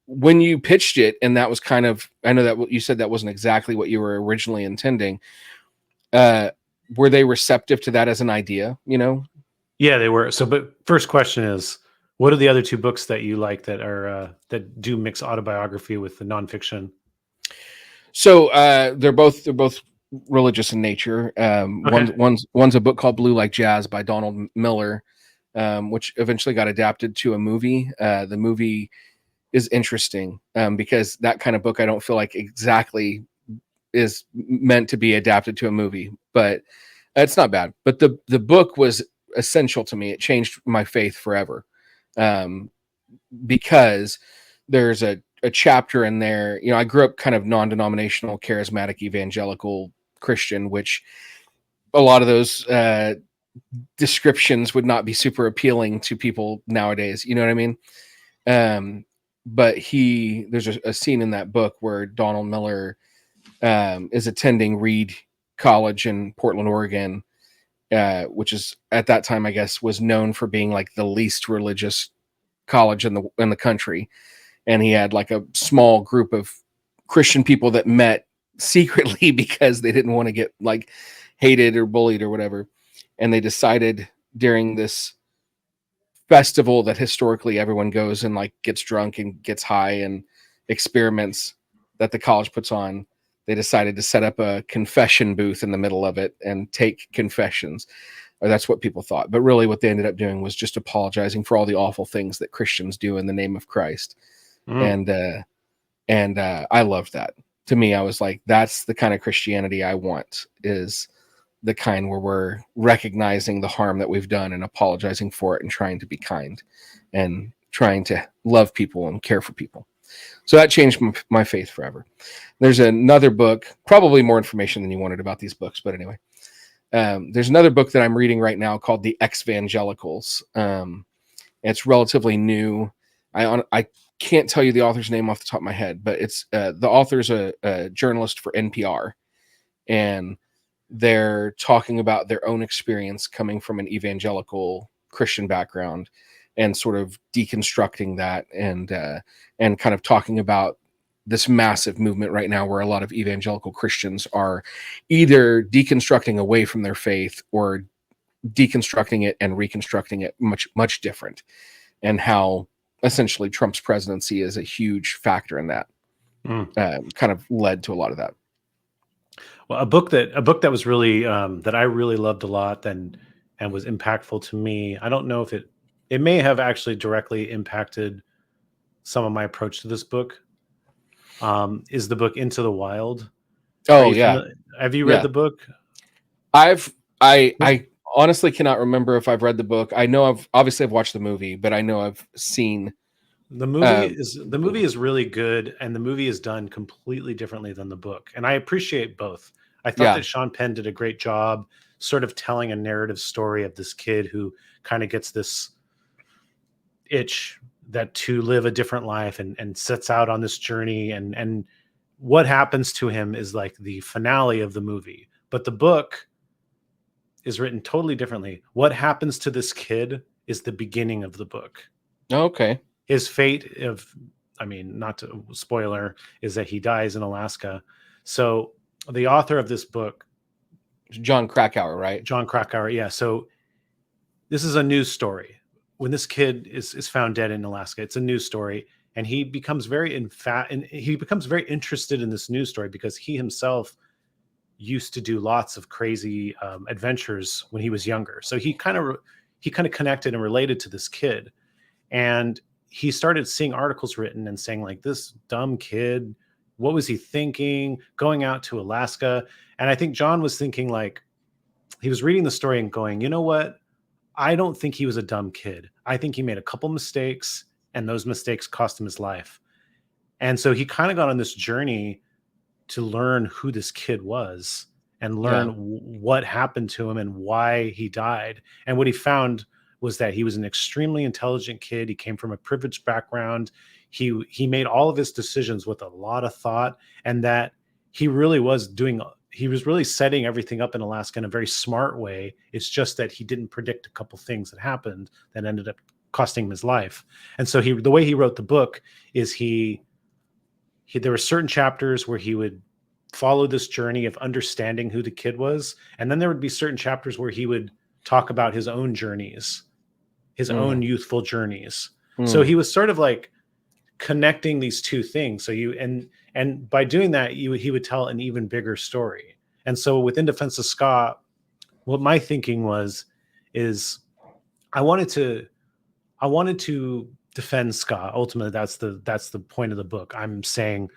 when you pitched it, and that was kind of, I know that what you said that wasn't exactly what you were originally intending, uh were they receptive to that as an idea, you know? Yeah, they were. So, but first question is, what are the other two books that you like that are that do mix autobiography with the nonfiction? So they're both religious in nature. Okay. One's a book called Blue Like Jazz by Donald Miller, which eventually got adapted to a movie. The movie is interesting, because that kind of book I don't feel like exactly is meant to be adapted to a movie, but it's not bad. But the book was essential to me. It changed my faith forever, um, because there's a chapter in there. You know, I grew up kind of non-denominational, charismatic, evangelical Christian, which a lot of those descriptions would not be super appealing to people nowadays. You know what I mean? Um, but there's a scene in that book where Donald Miller is attending Reed College in Portland, Oregon, which is at that time, I guess, was known for being like the least religious college in the country. And he had like a small group of Christian people that met secretly because they didn't want to get like hated or bullied or whatever. And they decided during this festival that historically everyone goes and like gets drunk and gets high and experiments that the college puts on, they decided to set up a confession booth in the middle of it and take confessions. Or that's what people thought, but really what they ended up doing was just apologizing for all the awful things that Christians do in the name of Christ. Mm. And I loved that. To me, I was like, that's the kind of Christianity I want, is the kind where we're recognizing the harm that we've done and apologizing for it and trying to be kind and trying to love people and care for people. So that changed my faith forever. There's another book, probably more information than you wanted about these books, but anyway, there's another book that I'm reading right now called The Ex-Vangelicals. It's relatively new. I can't tell you the author's name off the top of my head, but it's the author's a journalist for NPR, and they're talking about their own experience coming from an evangelical Christian background and sort of deconstructing that, and kind of talking about this massive movement right now where a lot of evangelical Christians are either deconstructing away from their faith or deconstructing it and reconstructing it much different, and how essentially Trump's presidency is a huge factor in that. Mm. Kind of led to a lot of that. Well, a book that was really that I really loved a lot and was impactful to me. I don't know if it may have actually directly impacted some of my approach to this book. Is the book Into the Wild? Are Oh you yeah, familiar? Have you read yeah. the book? I've I honestly cannot remember if I've read the book. I know I've watched the movie, but I know I've seen. Uh, The movie is really good, and the movie is done completely differently than the book. And I appreciate both. I thought yeah, that Sean Penn did a great job sort of telling a narrative story of this kid who kind of gets this itch that to live a different life and sets out on this journey and what happens to him is like the finale of the movie, but the book is written totally differently. What happens to this kid is the beginning of the book. Okay. His fate not to spoiler, is that he dies in Alaska. So the author of this book, John Krakauer, right? John Krakauer, yeah. So this is a news story. When this kid is found dead in Alaska, it's a news story, and he becomes very interested in this news story because he himself used to do lots of crazy adventures when he was younger. So he kind of connected and related to this kid, and he started seeing articles written and saying like, this dumb kid, what was he thinking going out to Alaska? And I think John was thinking like, he was reading the story and going, you know what? I don't think he was a dumb kid. I think he made a couple mistakes, and those mistakes cost him his life. And so he kind of got on this journey to learn who this kid was and learn what happened to him and why he died. And what he found was that he was an extremely intelligent kid. He came from a privileged background. He made all of his decisions with a lot of thought, and that he was really setting everything up in Alaska in a very smart way. It's just that he didn't predict a couple things that happened that ended up costing him his life. And so the way he wrote the book is there were certain chapters where he would follow this journey of understanding who the kid was. And then there would be certain chapters where he would talk about his own journeys, his own youthful journeys. So he was sort of like connecting these two things. So and by doing that, he would tell an even bigger story. And so with In Defense of Ska, what my thinking is I wanted to defend ska. Ultimately, that's the point of the book. I'm saying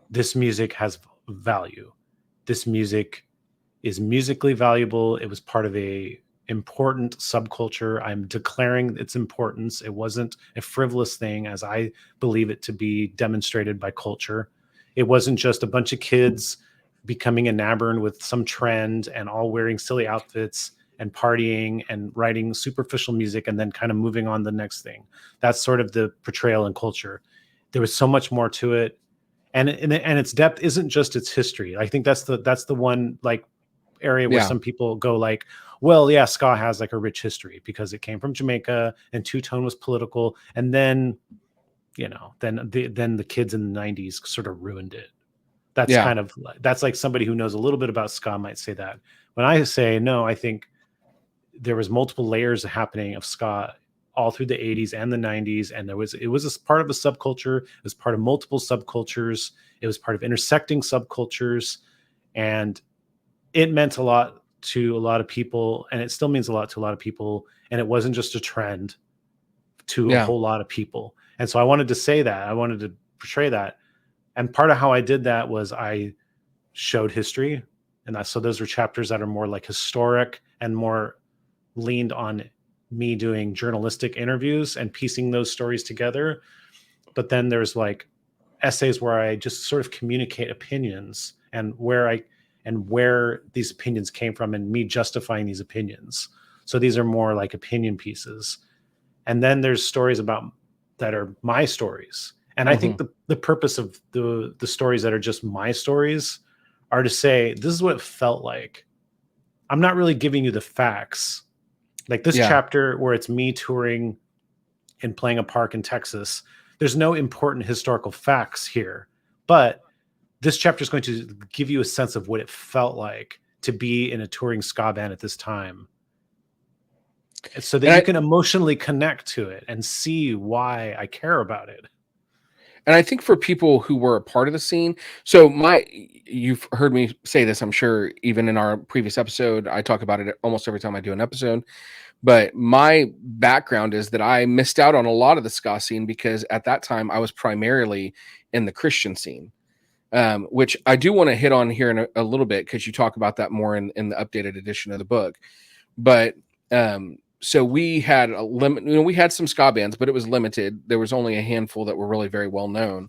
this music has value. This music is musically valuable. It was part of a important subculture. I'm declaring its importance. It wasn't a frivolous thing as I believe it to be demonstrated by culture. It wasn't just a bunch of kids becoming enamored with some trend and all wearing silly outfits and partying and writing superficial music and then kind of moving on to the next thing. That's sort of the portrayal in culture. There was so much more to it. And its depth isn't just its history. I think that's the one like area where some people go like, well, yeah, ska has like a rich history because it came from Jamaica and two-tone was political. And then, then the kids in the 90s sort of ruined it. That's like somebody who knows a little bit about ska might say that. When I say no, I think there was multiple layers happening of ska all through the 80s and the 90s. And it was a part of a subculture. It was part of multiple subcultures. It was part of intersecting subcultures. And it meant a lot to a lot of people. And it still means a lot to a lot of people. And it wasn't just a trend to a whole lot of people. And so I wanted to say that. I wanted to portray that. And part of how I did that was I showed history. And so those were chapters that are more like historic and more leaned on me doing journalistic interviews and piecing those stories together. But then there's like essays where I just sort of communicate opinions and where these opinions came from and me justifying these opinions. So these are more like opinion pieces. And then there's stories that are my stories. And I think the purpose of the stories that are just my stories are to say, this is what it felt like. I'm not really giving you the facts. Like this chapter where it's me touring and playing a park in Texas, there's no important historical facts here. But this chapter is going to give you a sense of what it felt like to be in a touring ska band at this time. So that you can emotionally connect to it and see why I care about it. And I think for people who were a part of the scene, so you've heard me say this, I'm sure, even in our previous episode, I talk about it almost every time I do an episode. But my background is that I missed out on a lot of the ska scene because at that time I was primarily in the Christian scene, which I do want to hit on here in a little bit because you talk about that more in the updated edition of the book. But so we had a limit, we had some ska bands, but it was limited. There was only a handful that were really very well known.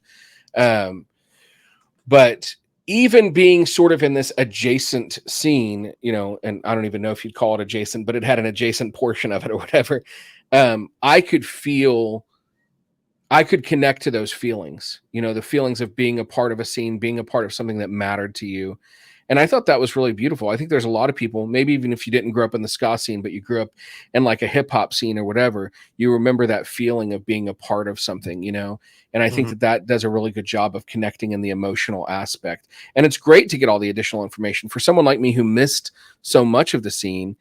But even being sort of in this adjacent scene, and I don't even know if you'd call it adjacent, but it had an adjacent portion of it or whatever. I could feel I could connect to those feelings, the feelings of being a part of a scene, being a part of something that mattered to you. And I thought that was really beautiful. I think there's a lot of people, maybe even if you didn't grow up in the ska scene, but you grew up in like a hip hop scene or whatever, you remember that feeling of being a part of something. And I think Mhm. that does a really good job of connecting in the emotional aspect. And it's great to get all the additional information for someone like me who missed so much of the scene.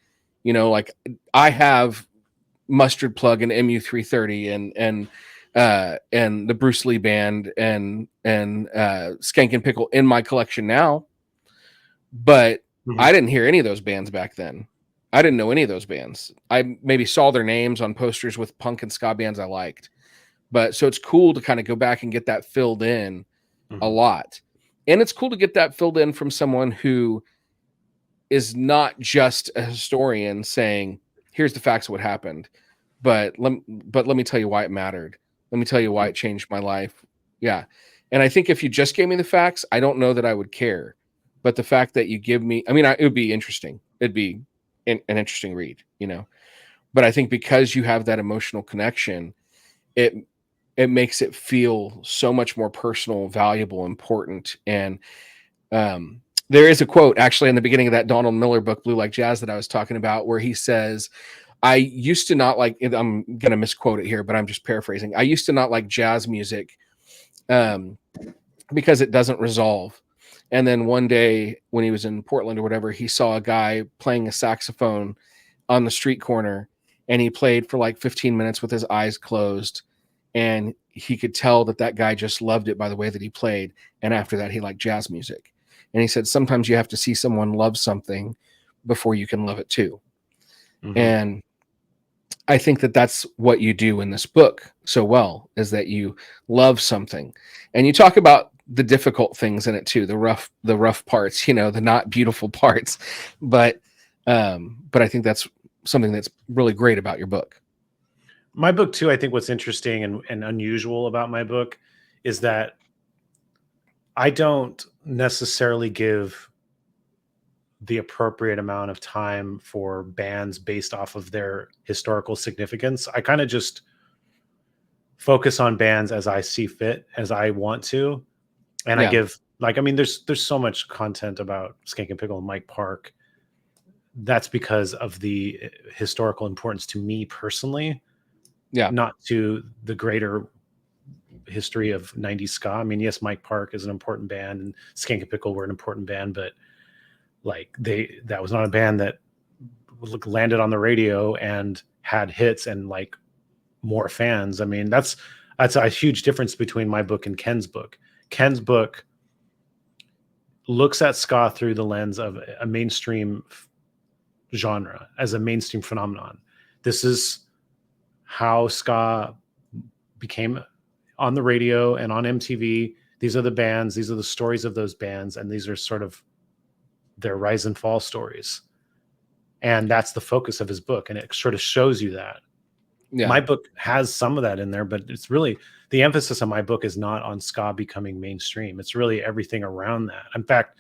Like I have Mustard Plug and MU330 and the Bruce Lee band and Skank and Pickle in my collection now, but I Mhm. didn't hear any of those bands back then. I didn't know any of those bands. I maybe saw their names on posters with punk and ska bands I liked. But so it's cool to kind of go back and get that filled in a Mhm. lot. And it's cool to get that filled in from someone who is not just a historian saying, here's the facts of what happened, but let me tell you why it mattered. Let me tell you why Mhm. it changed my life. Yeah. And I think if you just gave me the facts, I don't know that I would care. But the fact that you give me, I mean, it would be interesting. It'd be an interesting read. But I think because you have that emotional connection, it it makes it feel so much more personal, valuable, important. And there is a quote actually in the beginning of that Donald Miller book, Blue Like Jazz, that I was talking about, where he says, I used to not like, I'm going to misquote it here, but I'm just paraphrasing. I used to not like jazz music um, because it doesn't resolve. And then one day when he was in Portland or whatever, he saw a guy playing a saxophone on the street corner, and he played for like 15 minutes with his eyes closed. And he could tell that guy just loved it by the way that he played. And after that, he liked jazz music. And he said, sometimes you have to see someone love something before you can love it too. Mhm. And I think that that's what you do in this book so well, is that you love something, and you talk about the difficult things in it too, the rough parts, the not beautiful parts. But I think that's something that's really great about your book. My book too, I think what's interesting and unusual about my book is that I don't necessarily give the appropriate amount of time for bands based off of their historical significance. I kind of just focus on bands as I see fit, as I want to, and I Yeah, give like I mean, there's so much content about Skank and Pickle and Mike Park. That's because of the historical importance to me personally, yeah, not to the greater history of 90s ska. I mean, yes, Mike Park is an important band and Skank and Pickle were an important band, but like that was not a band that landed on the radio and had hits and like more fans. I mean, that's a huge difference between my book and Ken's book. Ken's book looks at ska through the lens of a mainstream genre as a mainstream phenomenon. This is how ska became on the radio and on MTV. These are the bands, these are the stories of those bands, and these are sort of their rise and fall stories. And that's the focus of his book. And it sort of shows you that. yeah. My book has some of that in there, but it's really the emphasis on my book is not on ska becoming mainstream. It's really everything around that. In fact,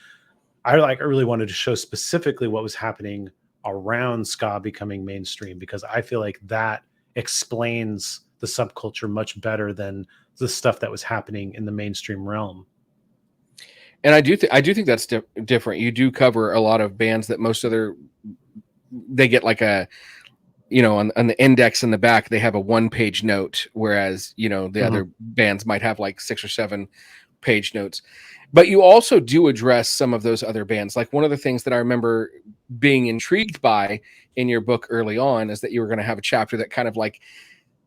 I really wanted to show specifically what was happening around ska becoming mainstream because I feel like that explains the subculture much better than the stuff that was happening in the mainstream realm. And I do think that's different. You do cover a lot of bands that most other, they get like a, on the index in the back, they have a 1-page note, whereas, the Mhm. other bands might have like 6 or 7 page notes. But you also do address some of those other bands. Like one of the things that I remember being intrigued by in your book early on is that you were going to have a chapter that kind of like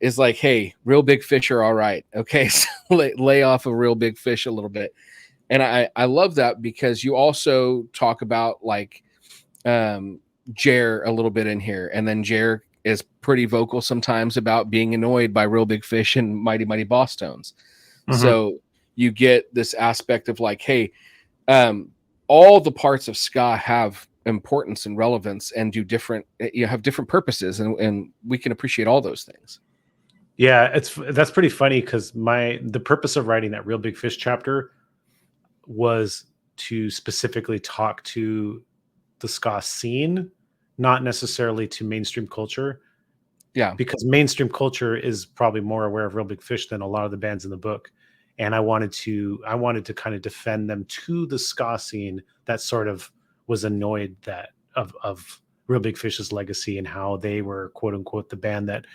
is like, hey, Real Big Fish are all right. Okay. So lay off of Real Big Fish a little bit. And I love that because you also talk about like um Jer a little bit in here. And then Jer is pretty vocal sometimes about being annoyed by Real Big Fish and Mighty Mighty Boss Tones. Mhm. So you get this aspect of like, hey, um, all the parts of ska have importance and relevance and do different, have different purposes, and we can appreciate all those things. Yeah, that's pretty funny because the purpose of writing that Real Big Fish chapter was to specifically talk to the ska scene, not necessarily to mainstream culture. Yeah. because mainstream culture is probably more aware of Real Big Fish than a lot of the bands in the book. And I wanted to kind of defend them to the ska scene that sort of was annoyed that of Real Big Fish's legacy and how they were quote unquote the band that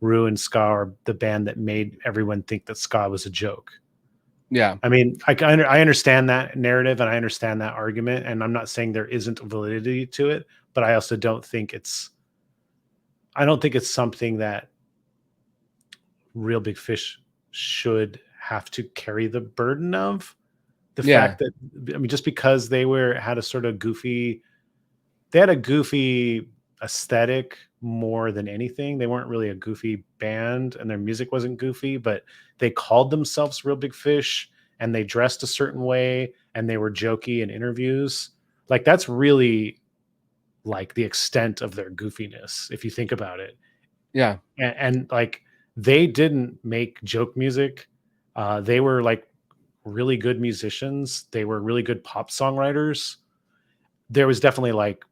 ruined ska, or the band that made everyone think that ska was a joke. Yeah. I mean, I understand that narrative and I understand that argument, and I'm not saying there isn't validity to it, but I also don't think it's something that Real Big Fish should have to carry the burden of. The Yeah. fact that, I mean, just because had a sort of goofy, they had a goofy aesthetic more than anything. They weren't really a goofy band and their music wasn't goofy, but they called themselves Real Big Fish and they dressed a certain way and they were jokey in interviews. Like, that's really like the extent of their goofiness, if you think about it. Yeah. And like, they didn't make joke music. They were like really good musicians. They were really good pop songwriters. There was definitely like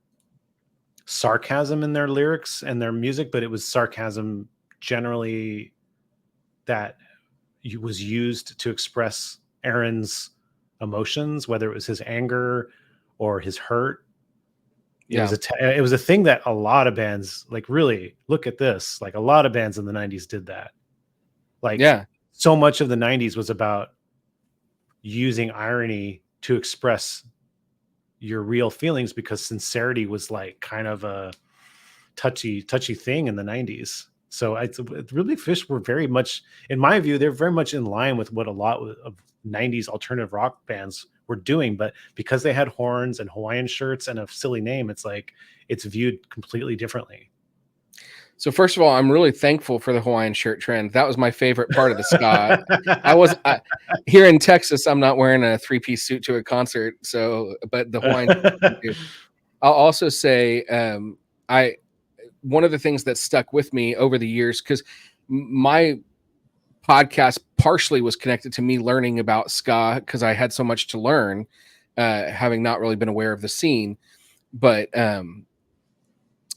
sarcasm in their lyrics and their music, but it was sarcasm generally that was used to express Aaron's emotions, whether it was his anger or his hurt. It Yeah. was it was a thing that a lot of bands, like, really look at this, like a lot of bands in the 90s did that. Like, Yeah. so much of the 90s was about using irony to express your real feelings, because sincerity was like kind of a touchy thing in the 90s. So Real Big Fish were very much, in my view, they're very much in line with what a lot of 90s alternative rock bands were doing, but because they had horns and Hawaiian shirts and a silly name, it's like it's viewed completely differently. So first of all, I'm really thankful for the Hawaiian shirt trend. That was my favorite part of the ska. Here in Texas, I'm not wearing a 3-piece suit to a concert. So, but the Hawaiian shirt, I'll also say, one of the things that stuck with me over the years, because my podcast partially was connected to me learning about ska, because I had so much to learn, having not really been aware of the scene.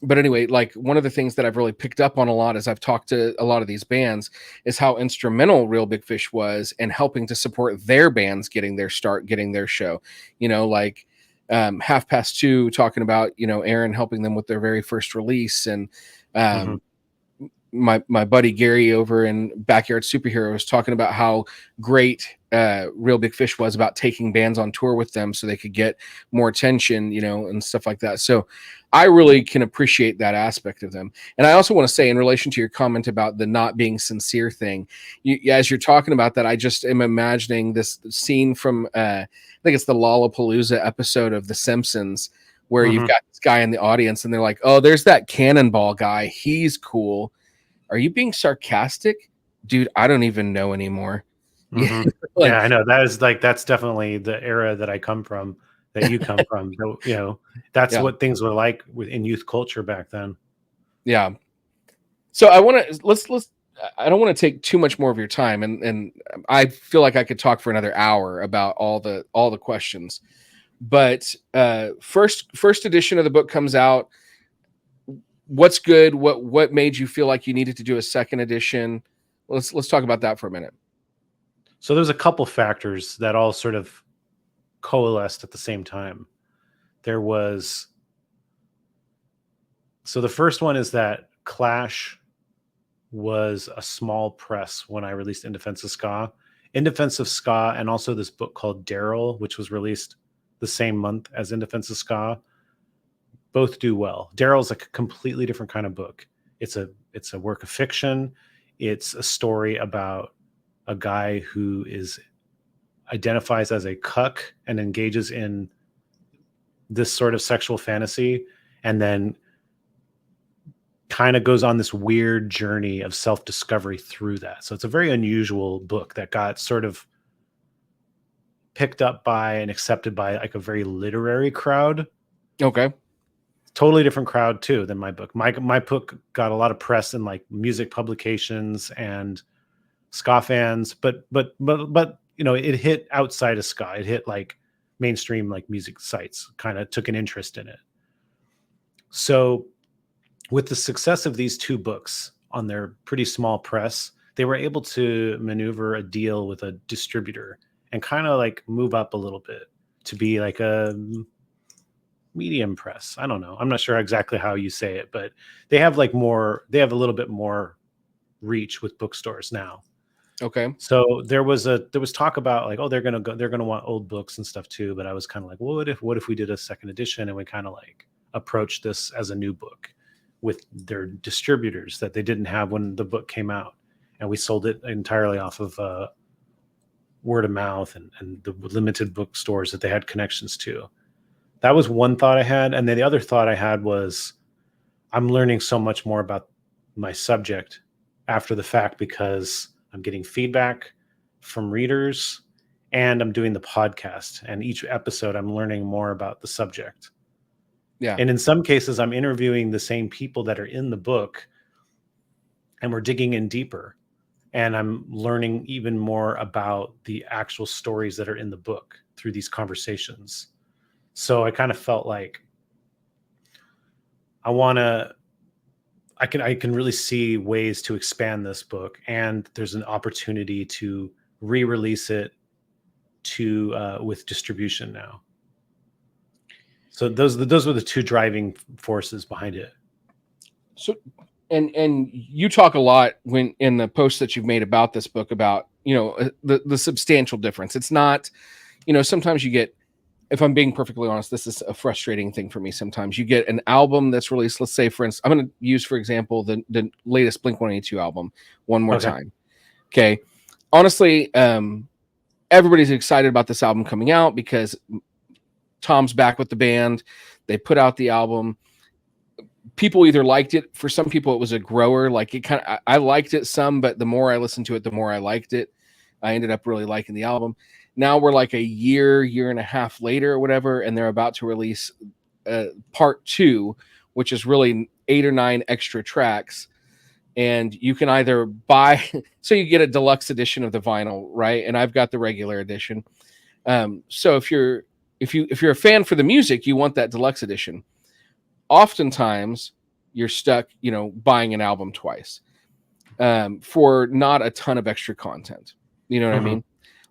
But anyway, like, one of the things that I've really picked up on a lot as I've talked to a lot of these bands is how instrumental Real Big Fish was in helping to support their bands getting their start, getting their show. Like, Half Past Two talking about, Aaron helping them with their very first release, and my buddy Gary over in Backyard Superhero was talking about how great Real Big Fish was about taking bands on tour with them so they could get more attention, and stuff like that. So I really can appreciate that aspect of them. And I also want to say, in relation to your comment about the not being sincere thing, as you're talking about that, I just am imagining this scene from, I think it's the Lollapalooza episode of The Simpsons, where you've got this guy in the audience and they're like, oh, there's that Cannonball guy. He's cool. Are you being sarcastic? Dude, I don't even know anymore. Yeah, I know. That's definitely the era that I come from, that you come from. That's what things were like in youth culture back then. Yeah. So I want to, I don't want to take too much more of your time. And I feel like I could talk for another hour about all the questions, but first edition of the book comes out. What's good? What made you feel like you needed to do a second edition? Let's talk about that for a minute. So there's a couple factors that all sort of coalesced at the same time. So the first one is that Clash was a small press when I released In Defense of Ska. In Defense of Ska, and also this book called Daryl, which was released the same month as In Defense of Ska, both do well. Daryl's a completely different kind of book. It's a work of fiction. It's a story about a guy who identifies as a cuck and engages in this sort of sexual fantasy, and then kind of goes on this weird journey of self-discovery through that. So it's a very unusual book that got sort of picked up by and accepted by like a very literary crowd. Okay. Totally different crowd too than my book. My book got a lot of press in like music publications and ska fans, but it hit outside of ska. It hit like mainstream like music sites, kind of took an interest in it. So with the success of these two books, on their pretty small press, they were able to maneuver a deal with a distributor and kind of like move up a little bit to be like a medium press. I don't know. I'm not sure exactly how you say it, but they have like they have a little bit more reach with bookstores now. Okay. So there was talk about like, oh, they're gonna want old books and stuff too. But I was kind of like, well, what if we did a second edition and we kind of like approached this as a new book with their distributors that they didn't have when the book came out, and we sold it entirely off of word of mouth and the limited bookstores that they had connections to. That was one thought I had, and then the other thought I had was, I'm learning so much more about my subject after the fact because I'm getting feedback from readers and I'm doing the podcast. And each episode, I'm learning more about the subject. Yeah. And in some cases, I'm interviewing the same people that are in the book and we're digging in deeper. And I'm learning even more about the actual stories that are in the book through these conversations. So I kind of felt like I can really see ways to expand this book, and there's an opportunity to re-release it with distribution now. So those were the two driving forces behind it. So, and you talk a lot when in the posts that you've made about this book about, the substantial difference. It's not, sometimes you get, if I'm being perfectly honest, this is a frustrating thing for me. Sometimes you get an album that's released. Let's say, for instance, I'm going to use, for example, the latest Blink-182 album, One More Time. Okay. Honestly, everybody's excited about this album coming out because Tom's back with the band. They put out the album. People either liked it. For some people, it was a grower. Like I liked it some, but the more I listened to it, the more I liked it. I ended up really liking the album. Now we're like a year and a half later or whatever, and they're about to release part 2, which is really 8 or 9 extra tracks. And you can either buy, so you get a deluxe edition of the vinyl, right? And I've got the regular edition. So if you're a fan for the music, you want that deluxe edition. Oftentimes, you're stuck, buying an album twice for not a ton of extra content. You know what I mean?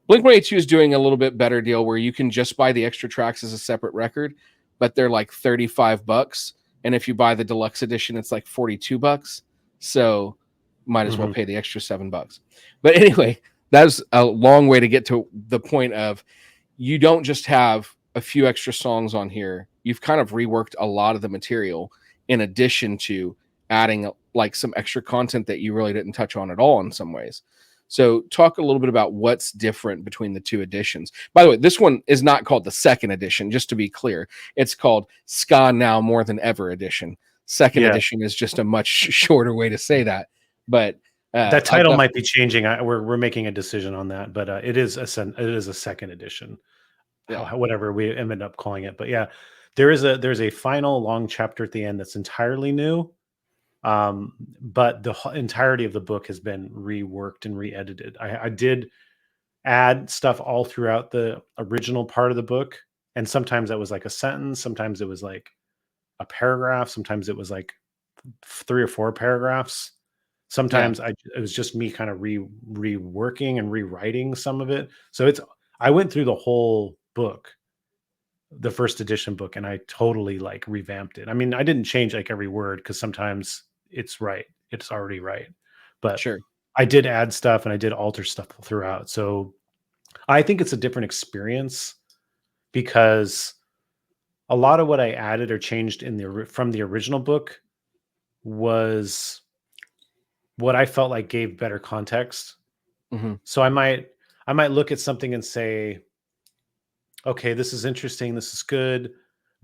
Blink-182 is doing a little bit better deal where you can just buy the extra tracks as a separate record, but they're like $35. And if you buy the deluxe edition, it's like $42. So might as well pay the extra $7. But anyway, that's a long way to get to the point of you don't just have a few extra songs on here. You've kind of reworked a lot of the material in addition to adding like some extra content that you really didn't touch on at all in some ways. So talk a little bit about what's different between the two editions. By the way, this one is not called the second edition, just to be clear. It's called Ska Now More Than Ever edition. Second edition is just a much shorter way to say that. But that title might be changing. We're making a decision on that, but it is a second edition, whatever we ended up calling it. But yeah, there's a final long chapter at the end that's entirely new. But the entirety of the book has been reworked and re-edited. I did add stuff all throughout the original part of the book, and sometimes that was like a sentence, sometimes it was like a paragraph, sometimes it was like 3 or 4 paragraphs. Sometimes it was just me kind of reworking and rewriting some of it. So I went through the whole book, the first edition book, and I totally like revamped it. I mean, I didn't change like every word because sometimes it's already right. But sure, I did add stuff and I did alter stuff throughout. So I think it's a different experience because a lot of what I added or changed from the original book was what I felt like gave better context. So I might look at something and say, okay, this is interesting, this is good,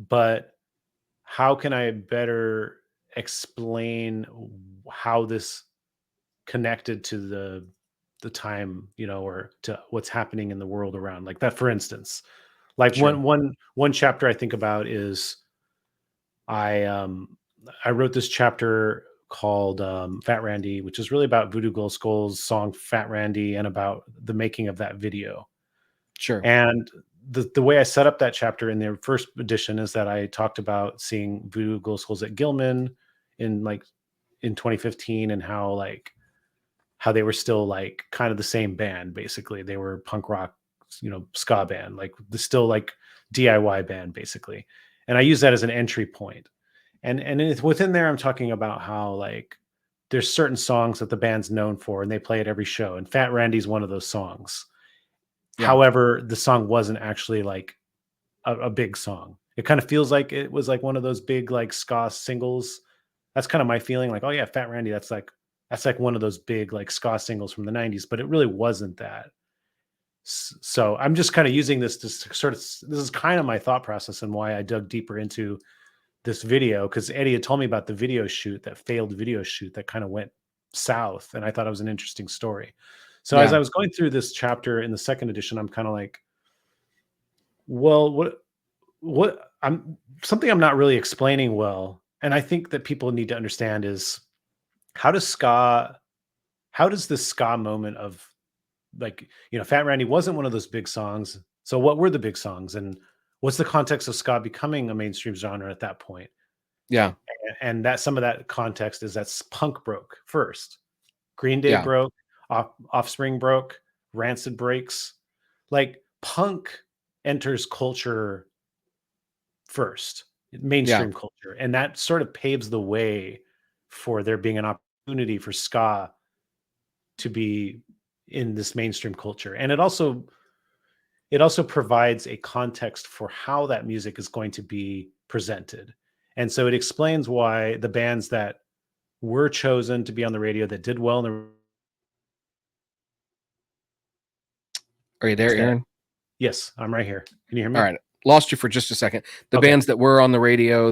but how can I better explain how this connected to the time, or to what's happening in the world around, like that, for instance. Like one chapter I think about is I wrote this chapter called Fat Randy, which is really about Voodoo Glow Skull's song Fat Randy and about the making of that video. Sure. And the way I set up that chapter in the first edition is that I talked about seeing Voodoo Glow Skulls at Gilman in in 2015 and how they were still like kind of the same band. Basically, they were punk rock, ska band, like still like DIY band basically. And I use that as an entry point. And within there, I'm talking about how like there's certain songs that the band's known for and they play at every show. And Fat Randy's one of those songs. Yeah. However, the song wasn't actually like a big song. It kind of feels like it was like one of those big like ska singles. That's kind of my feeling. Like, oh yeah, Fat Randy, that's like one of those big like ska singles from the 90s, but it really wasn't that. So I'm just kind of using this to sort of, this is kind of my thought process and why I dug deeper into this video, because Eddie had told me about the video shoot, that failed video shoot that kind of went south. And I thought it was an interesting story. So as Yeah. I was going through this chapter in the second edition, I'm kind of like, well, what I'm something I'm not really explaining well. And I think that people need to understand is how does this ska moment of like, Fat Randy wasn't one of those big songs. So what were the big songs and what's the context of ska becoming a mainstream genre at that point? Yeah. And that some of that context is that punk broke first. Green Day Yeah. broke, Offspring broke, Rancid breaks. Like punk enters culture first, Yeah. mainstream culture, and that sort of paves the way for there being an opportunity for ska to be in this mainstream culture. And it also provides a context for how that music is going to be presented. And so it explains why the bands that were chosen to be on the radio that did well in the Are you there, that Aaron? yes, I'm right here. Can you hear me? All right. Lost you for just a second. The Okay. bands that were on the radio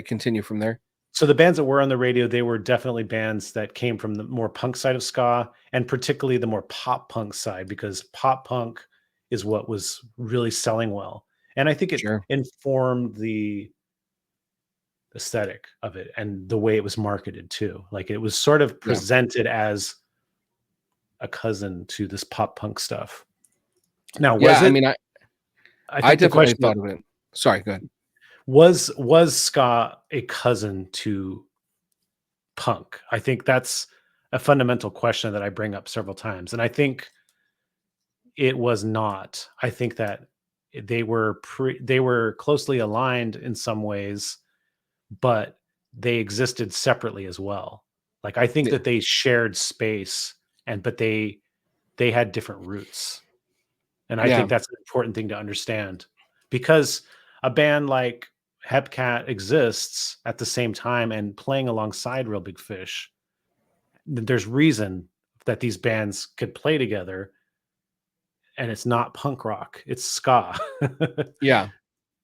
continue from there. So the bands that were on the radio, they were definitely bands that came from the more punk side of ska, and particularly the more pop punk side, because pop punk is what was really selling well. And I think it Sure. informed the aesthetic of it and the way it was marketed too. Like it was sort of presented as a cousin to this pop punk stuff. Now, was Yeah. I it? mean, I I think the definitely question thought of it. Sorry, go ahead. was ska a cousin to punk? I think that's a fundamental question that I bring up several times. And I think it was not. I think that they were closely aligned in some ways, but they existed separately as well. Like I think Yeah. that they shared space but they had different roots. And I Yeah. think that's an important thing to understand, because a band like Hepcat exists at the same time and playing alongside Real Big Fish. There's reason that these bands could play together, and it's not punk rock, it's ska. Yeah.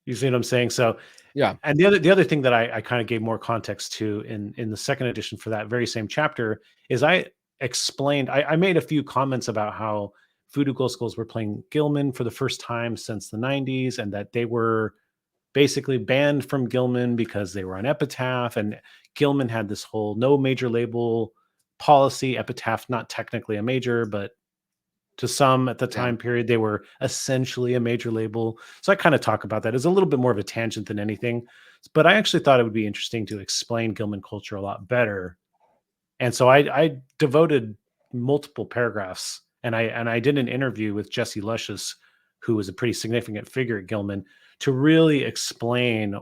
You see what I'm saying? So, Yeah. and the other thing that I kind of gave more context to in the second edition for that very same chapter is I explained, I made a few comments about how Voodoo Glow Skulls were playing Gilman for the first time since the 90s, and that they were basically banned from Gilman because they were on Epitaph, and Gilman had this whole no major label policy. Epitaph, not technically a major, but to some at the Yeah. time period, they were essentially a major label. So I kind of talk about that as a little bit more of a tangent than anything. But I actually thought it would be interesting to explain Gilman culture a lot better. And so I devoted multiple paragraphs, and I did an interview with Jesse Luscious, who was a pretty significant figure at Gilman, to really explain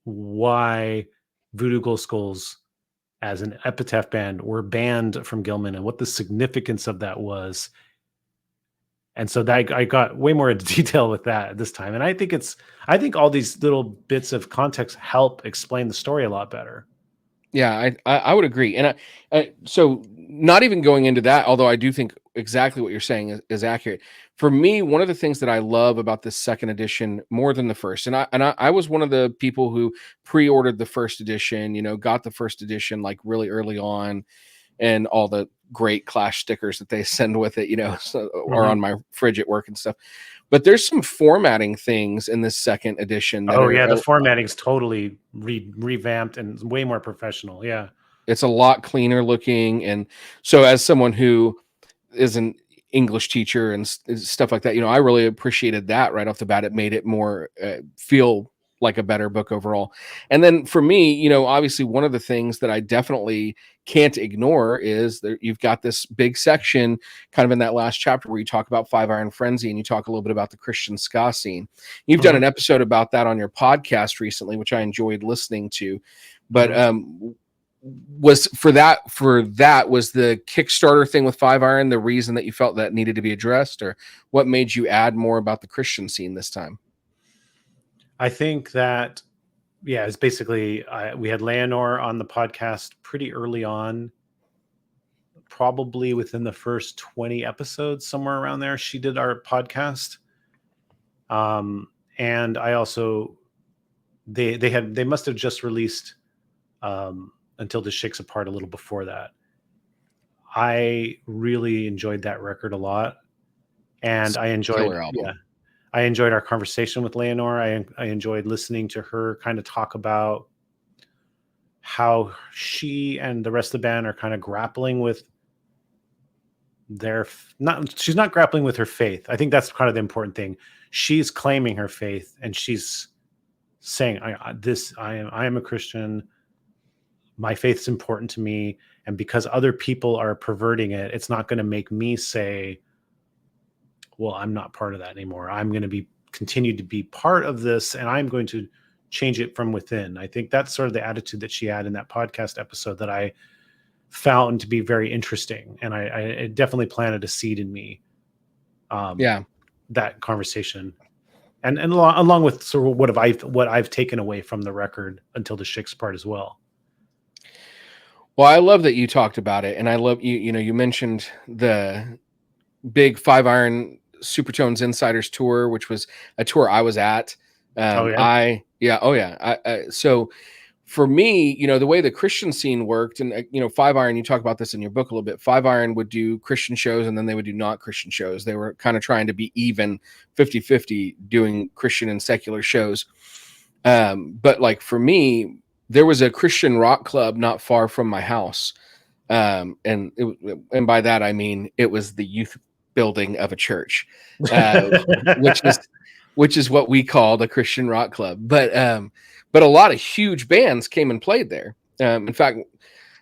why Voodoo Glow Skulls as an Epitaph band were banned from Gilman and what the significance of that was. And so that I got way more into detail with that this time. And I think all these little bits of context help explain the story a lot better. Yeah, I would agree. And so not even going into that, although I do think exactly what you're saying is accurate. For me, one of the things that I love about this second edition more than the first, and I was one of the people who pre-ordered the first edition, got the first edition like really early on, and all the great Clash stickers that they send with it, are on my fridge at work and stuff. But there's some formatting things in this second edition that Oh are yeah, the formatting's totally revamped and way more professional. Yeah. it's a lot cleaner looking. And so as someone who is an English teacher and stuff like that, I really appreciated that right off the bat. It made it more feel like a better book overall. And then for me, you know, obviously one of the things that I definitely can't ignore is that you've got this big section kind of in that last chapter where you talk about Five Iron Frenzy and you talk a little bit about the Christian ska scene. You've done an episode about that on your podcast recently, which I enjoyed listening to. But was that was the Kickstarter thing with Five Iron the reason that you felt that needed to be addressed, or what made you add more about the Christian scene this time? I think that, yeah, it's basically, we had Leonore on the podcast pretty early on, probably within the first 20 episodes, somewhere around there. She did our podcast. And I also, they must have just released Until the Shakes Apart a little before that. I really enjoyed that record a lot. And I enjoyed, I enjoyed our conversation with Leonore. I enjoyed listening to her kind of talk about how she and the rest of the band are kind of grappling with she's not grappling with her faith. I think that's kind of the important thing. She's claiming her faith and she's saying, I am a Christian. My faith's important to me. And because other people are perverting it, it's not going to make me say, well, I'm not part of that anymore. I'm going to continue to be part of this, and I'm going to change it from within. I think that's sort of the attitude that she had in that podcast episode that I found to be very interesting. And it definitely planted a seed in me. That conversation. And along with sort of what I've taken away from the record Until the Shakes Apart as well. Well, I love that you talked about it. And I love you mentioned the big Five Iron Supertones Insiders tour, which was a tour I was at. So for me, the way the Christian scene worked, and Five Iron, you talk about this in your book a little bit. Five Iron would do Christian shows and then they would do not Christian shows. They were kind of trying to be even 50-50 doing Christian and secular shows. But like for me, there was a Christian rock club not far from my house. And by that, I mean, it was the youth building of a church, which is what we call the Christian rock club. But a lot of huge bands came and played there. In fact,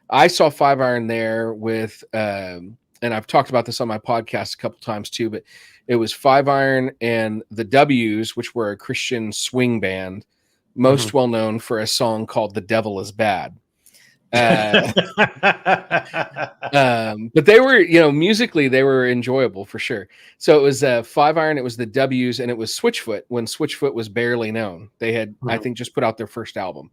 I saw Five Iron there with, and I've talked about this on my podcast a couple times too, but it was Five Iron and the W's, which were a Christian swing band, most well known for a song called "The Devil Is Bad." But they were, musically they were enjoyable for sure. So it was Five Iron, it was the W's, and it was Switchfoot when Switchfoot was barely known. They had, I think, just put out their first album.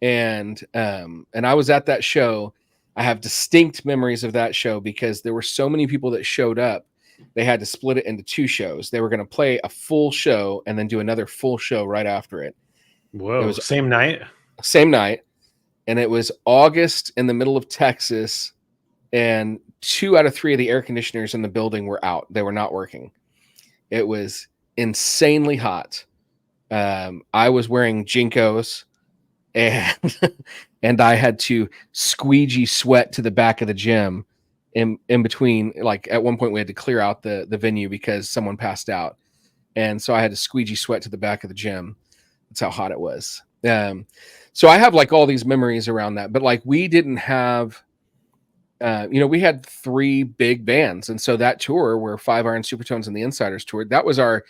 And I was at that show. I have distinct memories of that show because there were so many people that showed up. They had to split it into two shows. They were going to play a full show and then do another full show right after it. Whoa! It was same night. And it was August in the middle of Texas, and 2 out of 3 of the air conditioners in the building were out. They were not working. It was insanely hot. I was wearing Jinkos, and I had to squeegee sweat to the back of the gym in between. Like at one point we had to clear out the venue because someone passed out. And so I had to squeegee sweat to the back of the gym. That's how hot it was. So I have like all these memories around that, but like we didn't have, we had 3 big bands. And so that tour where Five Iron Supertones and the Insiders toured, that was our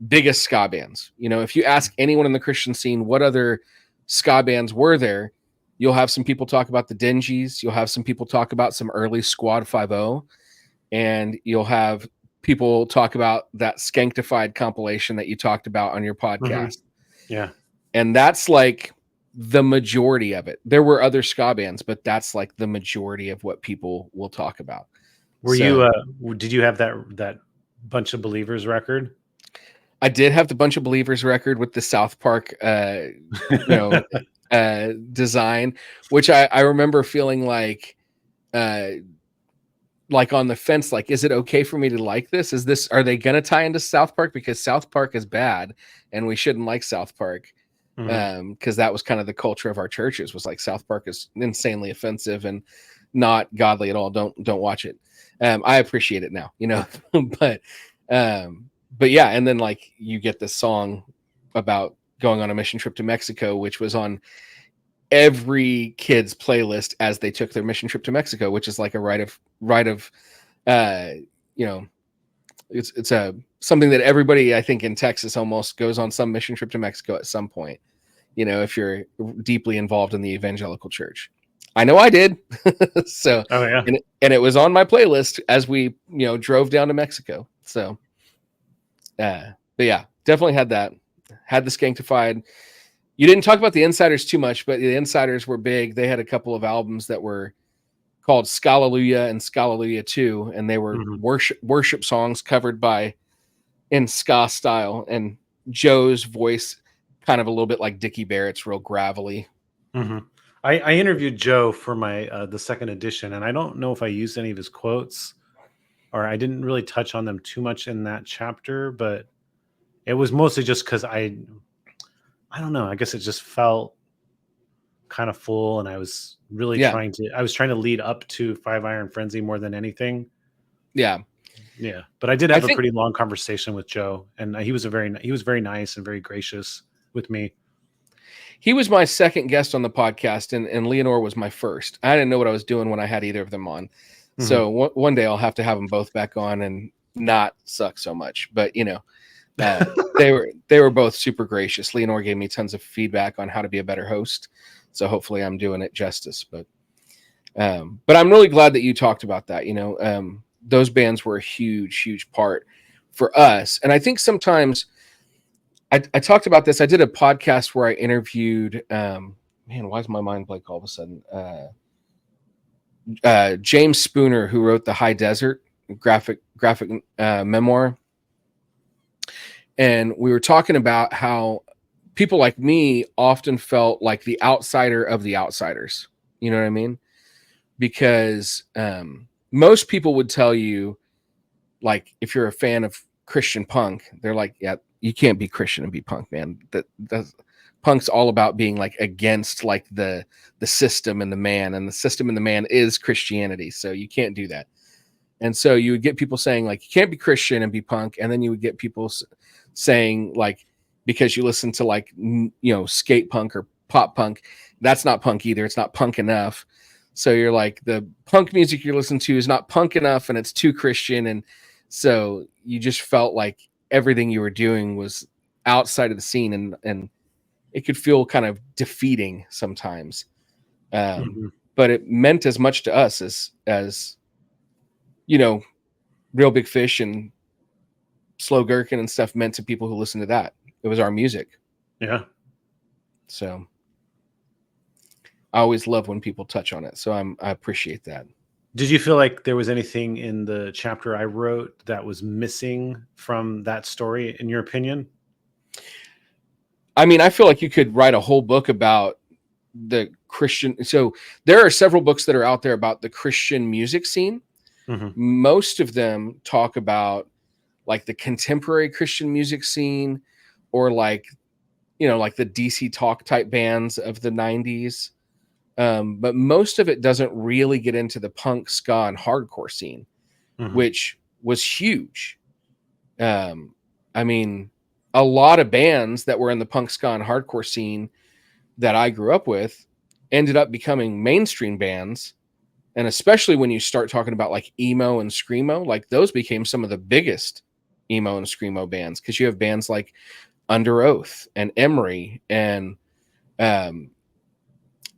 biggest ska bands. If you ask anyone in the Christian scene, what other ska bands were there, you'll have some people talk about the Dingies. You'll have some people talk about some early Squad 5-0, and you'll have people talk about that Skanktified compilation that you talked about on your podcast. Yeah. And that's like the majority of it. There were other ska bands, but that's like the majority of what people will talk about. Did you have that Bunch of Believers record? I did have the Bunch of Believers record with the South Park, design, which I remember feeling like on the fence, like, is it okay for me to like this? Are they going to tie into South Park? Because South Park is bad and we shouldn't like South Park. Because that was kind of the culture of our churches, was like South Park is insanely offensive and not godly at all. Don't watch it. I appreciate it now, but yeah. And then like you get this song about going on a mission trip to Mexico, which was on every kid's playlist as they took their mission trip to Mexico, which is like a rite of you know, it's a something that everybody I think in Texas almost goes on some mission trip to Mexico at some point, you know, if you're deeply involved in the evangelical church. I know I did. So Oh yeah. and it was on my playlist as we, you know, drove down to Mexico. So but yeah, definitely had that. Had the Skanktified. You didn't talk about the Insiders too much, but the Insiders were big. They had a couple of albums that were called Scalleluja and Scalleluja 2, and they were worship songs covered in ska style, and Joe's voice kind of a little bit like Dickie Barrett's, real gravelly. I interviewed Joe for my the second edition, and I don't know if I used any of his quotes, or I didn't really touch on them too much in that chapter, but it was mostly just because I don't know. I guess it just felt kind of full, and I was really trying to lead up to 5 Iron Frenzy more than anything. Yeah. But I did have a pretty long conversation with Joe, and he was very nice and very gracious with me. He was my second guest on the podcast, and Leonore was my first. I didn't know what I was doing when I had either of them on. So one day I'll have to have them both back on and not suck so much. But you know, they were both super gracious. Leonore gave me tons of feedback on how to be a better host. So hopefully I'm doing it justice. But I'm really glad that you talked about that. You know, those bands were a huge, huge part for us. And I think sometimes I talked about this. I did a podcast where I interviewed, man, why is my mind blank all of a sudden? James Spooner, who wrote the High Desert graphic memoir. And we were talking about how people like me often felt like the outsider of the outsiders. You know what I mean? Because most people would tell you, like, if you're a fan of Christian punk, they're like, yeah, you can't be Christian and be punk, man. That punk's all about being like against like the system and the man, and the system and the man is Christianity. So you can't do that. And so you would get people saying like, you can't be Christian and be punk. And then you would get people saying like, because you listen to like, you know, skate punk or pop punk, that's not punk either. It's not punk enough. So you're like, the punk music you're listening to is not punk enough and it's too Christian. And so you just felt like everything you were doing was outside of the scene, and it could feel kind of defeating sometimes. But it meant as much to us as, you know, Real Big Fish and Slow Gherkin and stuff meant to people who listened to that. It was our music. Yeah. So I always love when people touch on it. So I appreciate that. Did you feel like there was anything in the chapter I wrote that was missing from that story, in your opinion? I mean, I feel like you could write a whole book about the Christian. So there are several books that are out there about the Christian music scene. Most of them talk about like the contemporary Christian music scene, or like, you know, like the DC Talk type bands of the 90s. But most of it doesn't really get into the punk, ska, and hardcore scene, which was huge. I mean, a lot of bands that were in the punk, ska, and hardcore scene that I grew up with ended up becoming mainstream bands. And especially when you start talking about like emo and screamo, like those became some of the biggest emo and screamo bands, because you have bands like Under Oath and Emery, and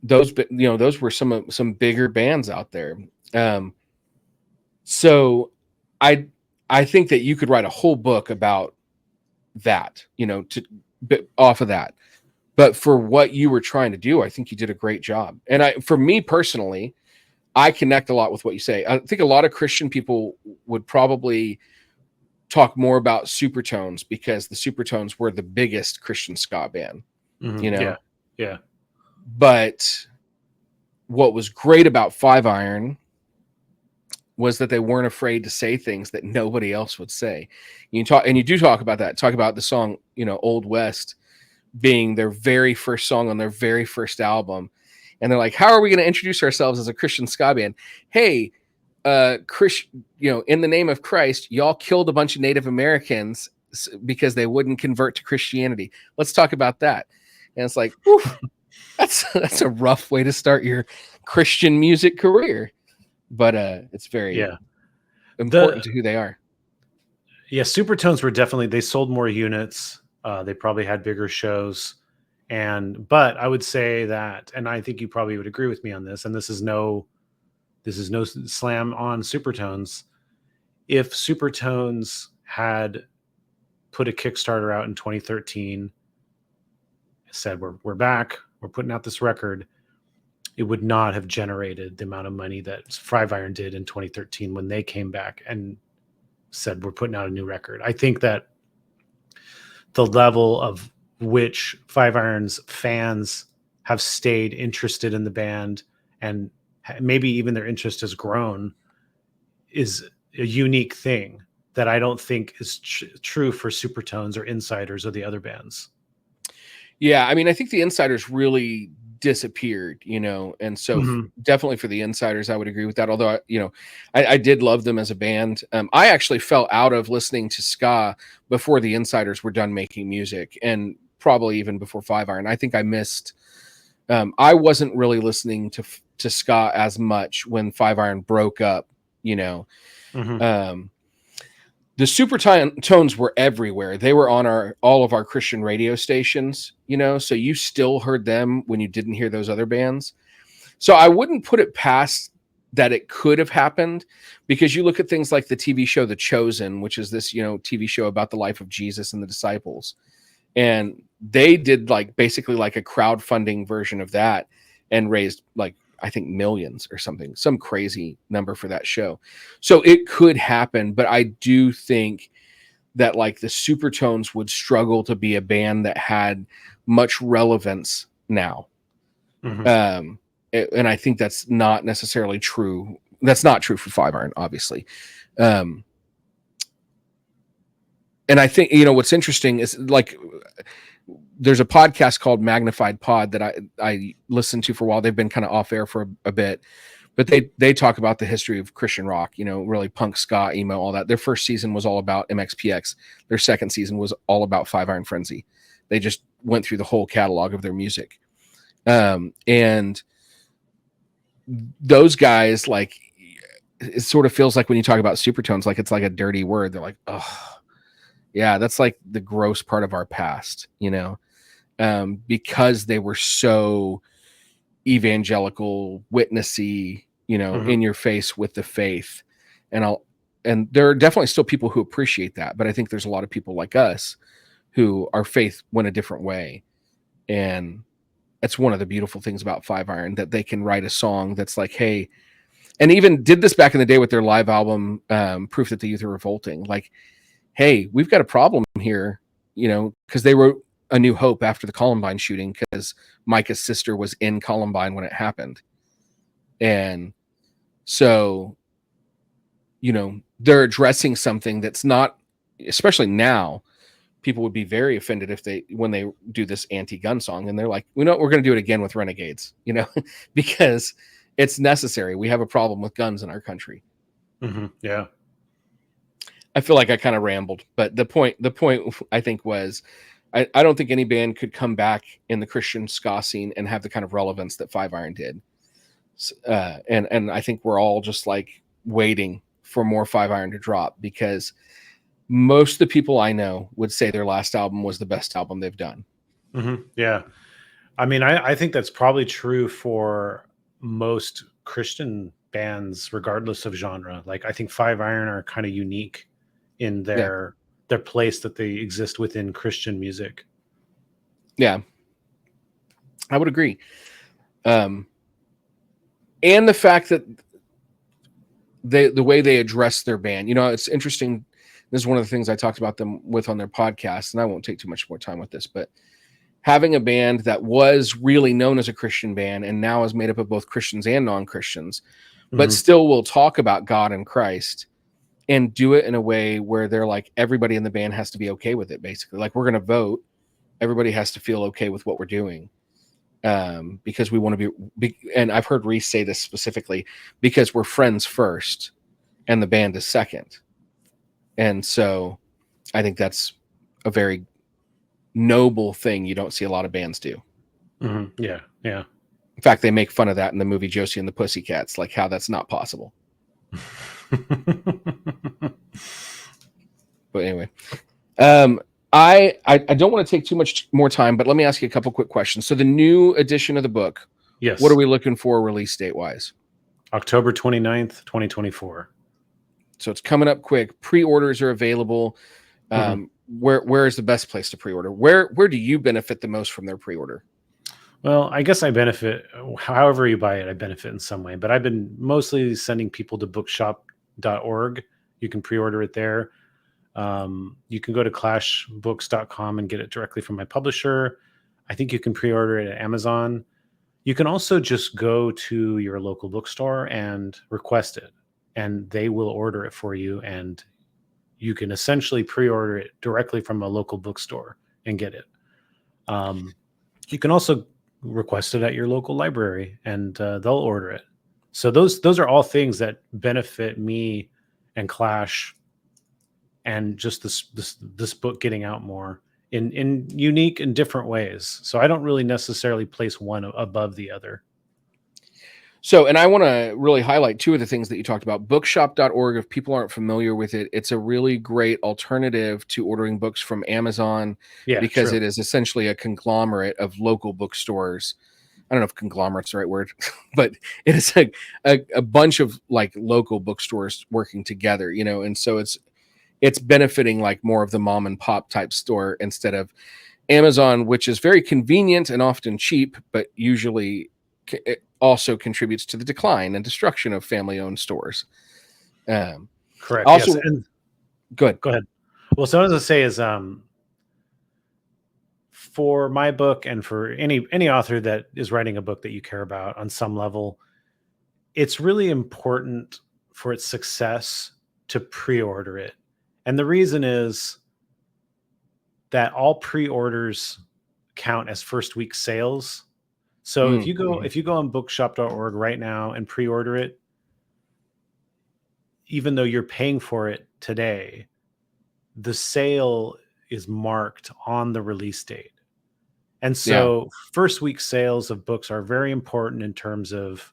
those, you know, those were some bigger bands out there. So I think that you could write a whole book about that, you know, off of that. But for what you were trying to do, I think you did a great job. And for me personally, I connect a lot with what you say. I think a lot of Christian people would probably talk more about Supertones, because the Supertones were the biggest Christian ska band, you know? Yeah. But what was great about 5 Iron was that they weren't afraid to say things that nobody else would say. You do talk about that. Talk about the song, you know, Old West being their very first song on their very first album. And they're like, how are we going to introduce ourselves as a Christian ska band? Hey, you know, in the name of Christ, y'all killed a bunch of Native Americans because they wouldn't convert to Christianity. Let's talk about that. And it's like, whew, that's a rough way to start your Christian music career. But it's very important to who they are. Yeah, Supertones were definitely, they sold more units. They probably had bigger shows. But I would say that, and I think you probably would agree with me on this, and this is no slam on Supertones. If Supertones had put a Kickstarter out in 2013, said we're back, we're putting out this record, it would not have generated the amount of money that Five Iron did in 2013 when they came back and said we're putting out a new record. I think that the level of which Five Iron's fans have stayed interested in the band, and maybe even their interest has grown, is a unique thing that I don't think is true for Supertones or Insiders or the other bands. Yeah, I mean, I think the Insiders really disappeared, and so definitely for the Insiders, I would agree with that. Although, I did love them as a band. I actually fell out of listening to ska before the Insiders were done making music, and probably even before Five Iron. I think I missed. I wasn't really listening to ska as much when Five Iron broke up. The Supertones were everywhere. They were on all of our Christian radio stations, so you still heard them when you didn't hear those other bands. So I wouldn't put it past that it could have happened, because you look at things like the TV show The Chosen, which is this, TV show about the life of Jesus and the disciples. And they did basically a crowdfunding version of that and raised I think millions or something, some crazy number for that show. So it could happen, but I do think that the Supertones would struggle to be a band that had much relevance now. And I think that's not necessarily true. That's not true for Five Iron, obviously. And I think, what's interesting is there's a podcast called Magnified Pod that I listened to for a while. They've been kind of off air for a bit, but they talk about the history of Christian rock, really punk, ska, emo, all that. Their first season was all about MXPX. Their second season was all about Five Iron Frenzy. They just went through the whole catalog of their music. And those guys, it sort of feels like when you talk about Supertones, it's like a dirty word. They're like, oh yeah, that's the gross part of our past, because they were so evangelical, witnessy, in your face with the faith. And there are definitely still people who appreciate that, but I think there's a lot of people like us who our faith went a different way. And that's one of the beautiful things about Five Iron, that they can write a song that's hey, and even did this back in the day with their live album, Proof That the Youth Are Revolting. Hey, we've got a problem here, because they wrote A New Hope after the Columbine shooting, because Micah's sister was in Columbine when it happened. And so, they're addressing something that's not, especially now, people would be very offended when they do this anti-gun song, and they're like, we're going to do it again with Renegades, because it's necessary. We have a problem with guns in our country. Yeah. I feel like I kind of rambled, but the point I think was, I don't think any band could come back in the Christian ska scene and have the kind of relevance that Five Iron did. And I think we're all just waiting for more Five Iron to drop, because most of the people I know would say their last album was the best album they've done. Yeah. I mean, I think that's probably true for most Christian bands, regardless of genre. I think Five Iron are kind of unique in their place that they exist within Christian music. Yeah, I would agree. And the fact that the way they address their band, it's interesting. This is one of the things I talked about them with on their podcast, and I won't take too much more time with this, but having a band that was really known as a Christian band and now is made up of both Christians and non-Christians, but still will talk about God and Christ, and do it in a way where they're everybody in the band has to be okay with it. Basically, we're going to vote. Everybody has to feel okay with what we're doing. Because we want to be, and I've heard Reese say this specifically, because we're friends first and the band is second. And so I think that's a very noble thing you don't see a lot of bands do. Mm-hmm. Yeah. Yeah. In fact, they make fun of that in the movie Josie and the Pussycats, like how that's not possible. But anyway, I don't want to take too much more time, but let me ask you a couple quick questions. So the new edition of the book, Yes. what are we looking for release date wise? October 29th, 2024. So it's coming up quick. Pre-orders are available. Mm-hmm. Where is the best place to pre-order? Where do you benefit the most from their pre-order? Well, I guess I benefit, however you buy it, I benefit in some way, but I've been mostly sending people to bookshop.org. You can pre-order it there. You can go to clashbooks.com and get it directly from my publisher. I think you can pre-order it at Amazon. You can also just go to your local bookstore and request it, and they will order it for you. And you can essentially pre-order it directly from a local bookstore and get it. You can also request it at your local library, and they'll order it. So those are all things that benefit me and Clash, and just this book getting out more in unique and different ways. So I don't really necessarily place one above the other. So, and I want to really highlight two of the things that you talked about. Bookshop.org, if people aren't familiar with it, it's a really great alternative to ordering books from Amazon, because it is essentially a conglomerate of local bookstores. I don't know if conglomerate's the right word, but it is a bunch of like local bookstores working together, and so it's benefiting like more of the mom and pop type store instead of Amazon, which is very convenient and often cheap, but usually it also contributes to the decline and destruction of family-owned stores. Correct. Also, yes. And go ahead. Well, so what I was going to say is, for my book and for any author that is writing a book that you care about on some level, it's really important for its success to pre-order it. And the reason is that all pre-orders count as first week sales. So if you go on bookshop.org right now and pre-order it, even though you're paying for it today, the sale is marked on the release date. And so first week sales of books are very important in terms of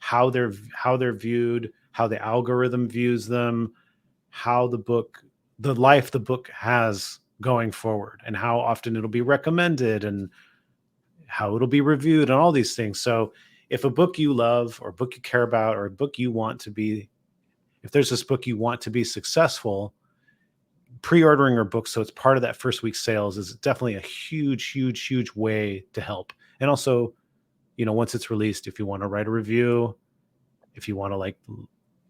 how they're viewed, how the algorithm views them, how the life the book has going forward, and how often it'll be recommended and how it'll be reviewed and all these things. So if a book you love or a book you care about or a book you want to be, if there's this book you want to be successful, pre-ordering your book so it's part of that first week sales is definitely a huge way to help. And also, once it's released, if you want to write a review, if you want to like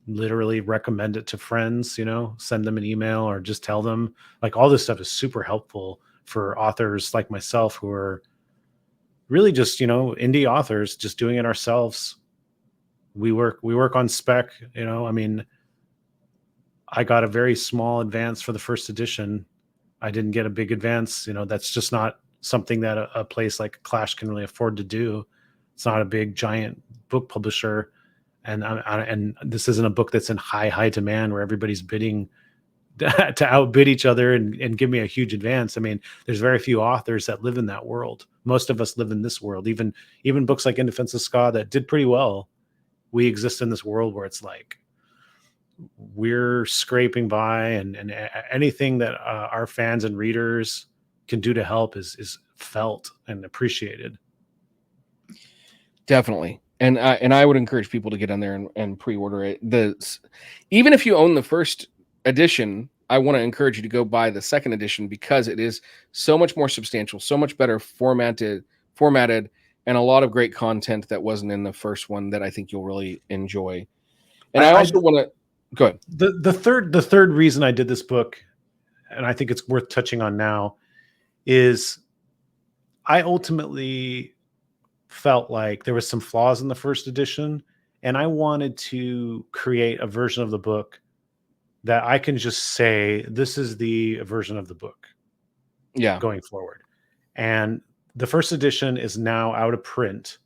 literally recommend it to friends, send them an email or just tell them, like, all this stuff is super helpful for authors like myself who are really just, indie authors, just doing it ourselves. We work on spec, I mean, I got a very small advance for the first edition. I didn't get a big advance. That's just not something that a place like Clash can really afford to do. It's not a big giant book publisher. And this isn't a book that's in high demand where everybody's bidding to outbid each other and give me a huge advance. I mean, there's very few authors that live in that world. Most of us live in this world. Even books like In Defense of Ska that did pretty well, we exist in this world where it's like we're scraping by, and anything that our fans and readers can do to help is felt and appreciated. Definitely. And I would encourage people to get on there and pre-order it. Even if you own the first edition, I want to encourage you to go buy the second edition, because it is so much more substantial, so much better formatted, and a lot of great content that wasn't in the first one that I think you'll really enjoy. And I also want to go ahead. The third reason I did this book, and I think it's worth touching on now, is I ultimately felt like there was some flaws in the first edition, and I wanted to create a version of the book that I can just say, this is the version of the book going forward. And the first edition is now out of print.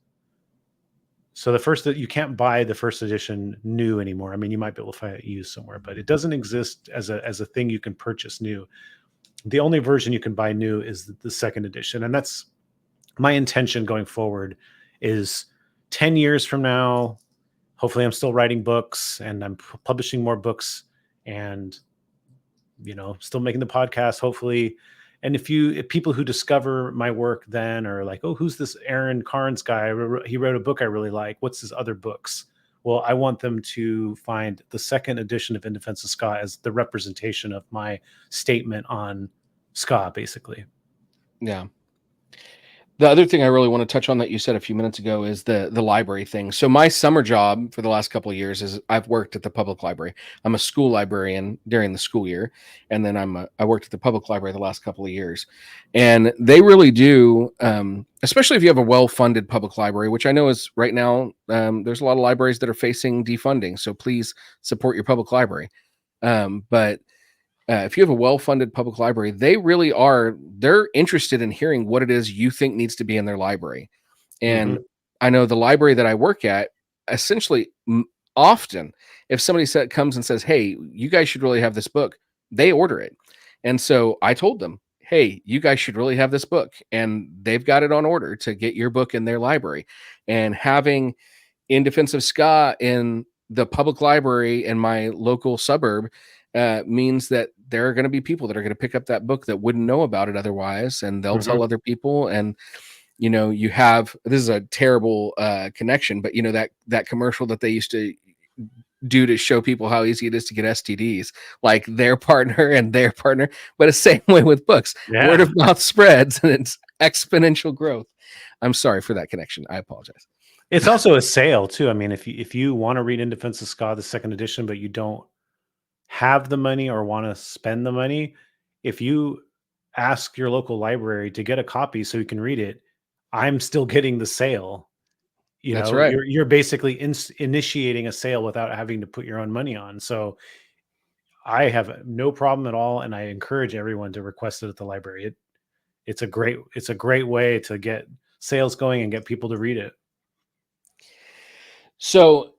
So you can't buy the first edition new anymore. I mean, you might be able to find it used somewhere, but it doesn't exist as a thing you can purchase new. The only version you can buy new is the second edition, and that's my intention going forward. Is 10 years from now, hopefully I'm still writing books and I'm publishing more books, and still making the podcast, hopefully. And if people who discover my work then are like, oh, who's this Aaron Carnes guy? He wrote a book I really like. What's his other books? Well, I want them to find the second edition of In Defense of Ska as the representation of my statement on ska, basically. Yeah. The other thing I really want to touch on that you said a few minutes ago is the library thing. So my summer job for the last couple of years is I've worked at the public library. I'm a school librarian during the school year, and then I worked at the public library the last couple of years. And they really do, especially if you have a well-funded public library, which I know is right now, there's a lot of libraries that are facing defunding. So please support your public library. But if you have a well-funded public library, they're interested in hearing what it is you think needs to be in their library. And I know the library that I work at, essentially often, if somebody comes and says, hey, you guys should really have this book, they order it. And so I told them, hey, you guys should really have this book. And they've got it on order to get your book in their library. And having In Defense of Ska in the public library in my local suburb means that there are going to be people that are going to pick up that book that wouldn't know about it otherwise, and they'll tell other people. And you have, this is a terrible connection, but that commercial that they used to do to show people how easy it is to get STDs, like their partner and their partner, but the same way with books. Word of mouth spreads and it's exponential growth. I'm sorry for that connection. I apologize. It's also a sale too. I mean, if you want to read In Defense of Ska, the second edition, but you don't have the money or want to spend the money, if you ask your local library to get a copy so you can read it, I'm still getting the sale. That's right. You're basically initiating a sale without having to put your own money on. So I have no problem at all, and I encourage everyone to request it at the library. It's a great way to get sales going and get people to read it. So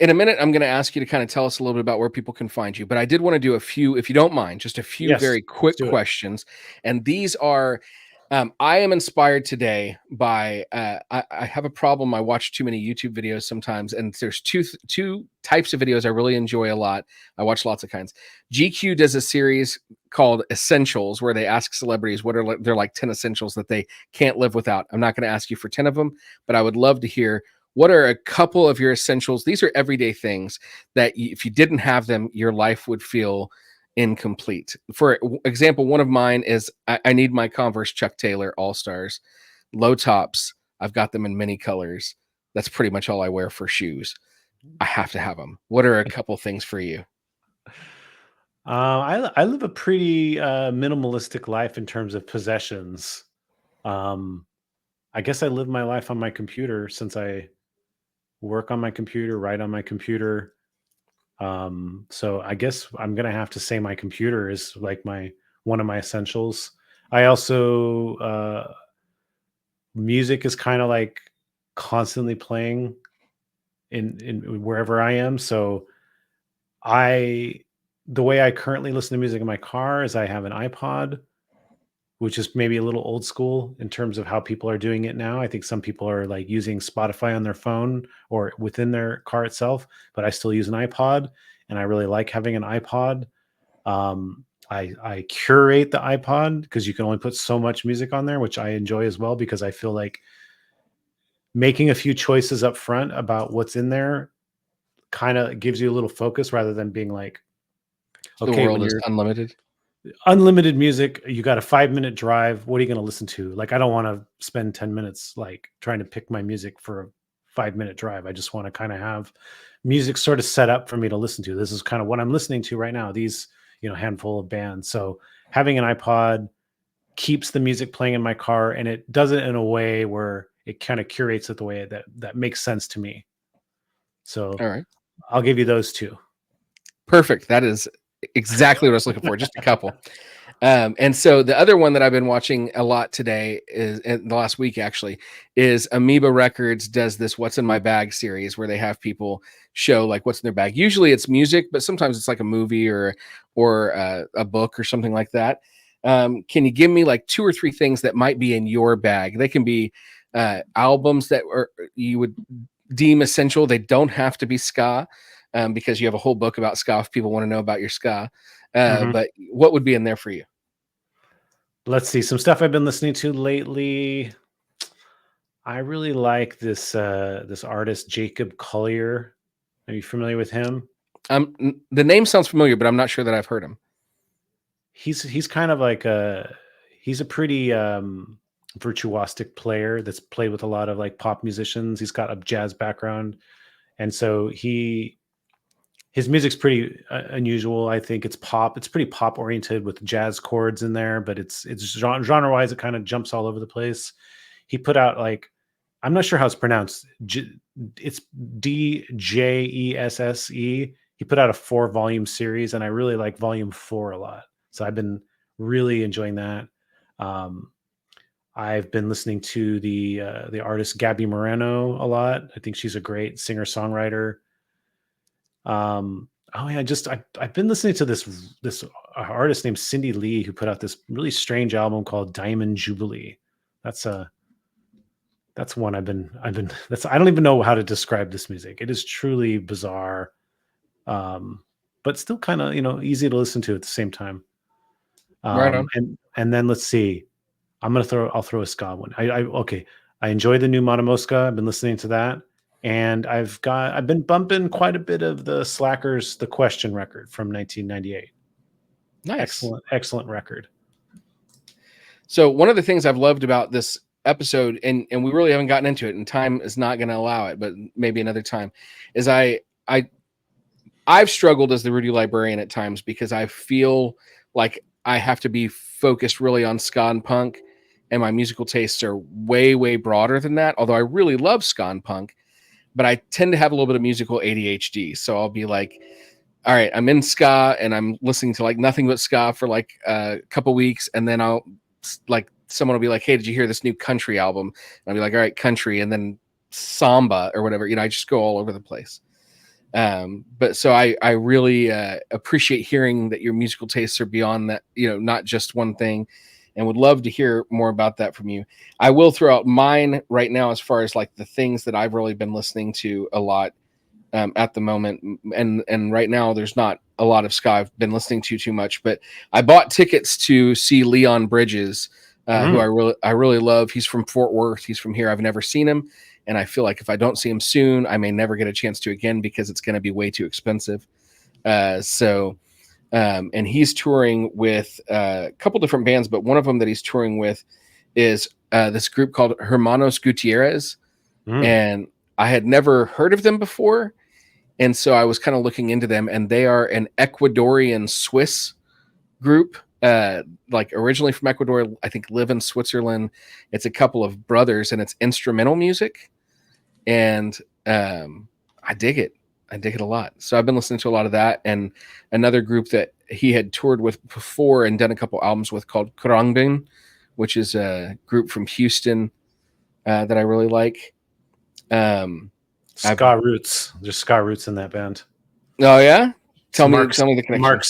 in a minute, I'm going to ask you to kind of tell us a little bit about where people can find you, but I did want to do a few, if you don't mind, just a few very quick questions. And these are, I am inspired today by, I have a problem. I watch too many YouTube videos sometimes, and there's two types of videos I really enjoy a lot. I watch lots of kinds. GQ does a series called Essentials, where they ask celebrities what are their like 10 essentials that they can't live without. I'm not going to ask you for 10 of them, but I would love to hear what are a couple of your essentials. These are everyday things that if you didn't have them, your life would feel incomplete. For example, one of mine is I need my Converse Chuck Taylor All-Stars low tops. I've got them in many colors. That's pretty much all I wear for shoes. I have to have them. What are a couple things for you? I live a pretty minimalistic life in terms of possessions. I guess I live my life on my computer, since I work on my computer, write on my computer. So I guess I'm gonna have to say my computer is like one of my essentials. I also music is kind of like constantly playing in wherever I am. So the way I currently listen to music in my car is I have an iPod, which is maybe a little old school in terms of how people are doing it now. I think some people are like using Spotify on their phone or within their car itself, but I still use an iPod, and I really like having an iPod. I curate the iPod because you can only put so much music on there, which I enjoy as well, because I feel like making a few choices up front about what's in there kind of gives you a little focus, rather than being like, okay, the world is unlimited music, you got a 5-minute drive, what are you going to listen to? Like, I don't want to spend 10 minutes like trying to pick my music for a 5-minute drive. I just want to kind of have music sort of set up for me to listen to. This is kind of what I'm listening to right now, these handful of bands. So having an iPod keeps the music playing in my car, and it does it in a way where it kind of curates it the way that makes sense to me. So all right, I'll give you those two. Perfect. That is exactly what I was looking for. Just a couple. And so the other one that I've been watching a lot today is in the last week actually is Amoeba Records does this What's in My Bag series where they have people show like what's in their bag. Usually it's music, but sometimes it's like a movie or a book or something like that. Can you give me like 2 or 3 things that might be in your bag? They can be albums that you would deem essential. They don't have to be ska, because you have a whole book about ska if people want to know about your ska. But what would be in there for you? Let's see, some stuff I've been listening to lately. I really like this this artist Jacob Collier. Are you familiar with him? The name sounds familiar, but I'm not sure that I've heard him. He's kind of like he's a pretty virtuosic player that's played with a lot of like pop musicians. He's got a jazz background, and so his music's pretty unusual. I think it's pop. It's pretty pop oriented with jazz chords in there, but it's genre wise. It kind of jumps all over the place. He put out like, I'm not sure how it's pronounced. It's DJESSE. He put out a 4-volume series, and I really like volume 4 a lot. So I've been really enjoying that. I've been listening to the artist Gabby Moreno a lot. I think she's a great singer songwriter. Oh yeah, I've been listening to this artist named Cindy Lee who put out this really strange album called Diamond Jubilee. That's one I've been that's I don't even know how to describe this music. It is truly bizarre, but still kind of easy to listen to at the same time. Right on. And then let's see, I'll throw a ska one. Okay, I enjoy the new Mata Mosca. I've been listening to that. And I've been bumping quite a bit of the Slackers The Question record from 1998. Nice. Excellent record. So one of the things I've loved about this episode, and we really haven't gotten into it, and time is not going to allow it, but maybe another time, is I've struggled as the Rudie Librarian at times because I feel like I have to be focused really on ska and punk, and my musical tastes are way, way broader than that, although I really love ska and punk. But I tend to have a little bit of musical ADHD. So I'll be like, all right, I'm in ska and I'm listening to like nothing but ska for like a couple weeks. And then I'll like, someone will be like, hey, did you hear this new country album? And I'll be like, all right, country. And then samba or whatever, I just go all over the place. But so I really appreciate hearing that your musical tastes are beyond that, not just one thing, and would love to hear more about that from you. I will throw out mine right now as far as like the things that I've really been listening to a lot at the moment. And right now there's not a lot of ska I've been listening to too much, but I bought tickets to see Leon Bridges, who I really love. He's from Fort Worth. He's from here. I've never seen him. And I feel like if I don't see him soon, I may never get a chance to again because it's going to be way too expensive. And he's touring with a couple different bands, but one of them that he's touring with is this group called Hermanos Gutierrez. And I had never heard of them before. And so I was kind of looking into them, and they are an Ecuadorian Swiss group, like originally from Ecuador, I think live in Switzerland. It's a couple of brothers, and it's instrumental music. And I dig it. I dig it a lot. So I've been listening to a lot of that, and another group that he had toured with before and done a couple albums with called Krangbin, which is a group from Houston that I really like. Ska roots. There's ska roots in that band. Oh yeah, tell me the connection. Mark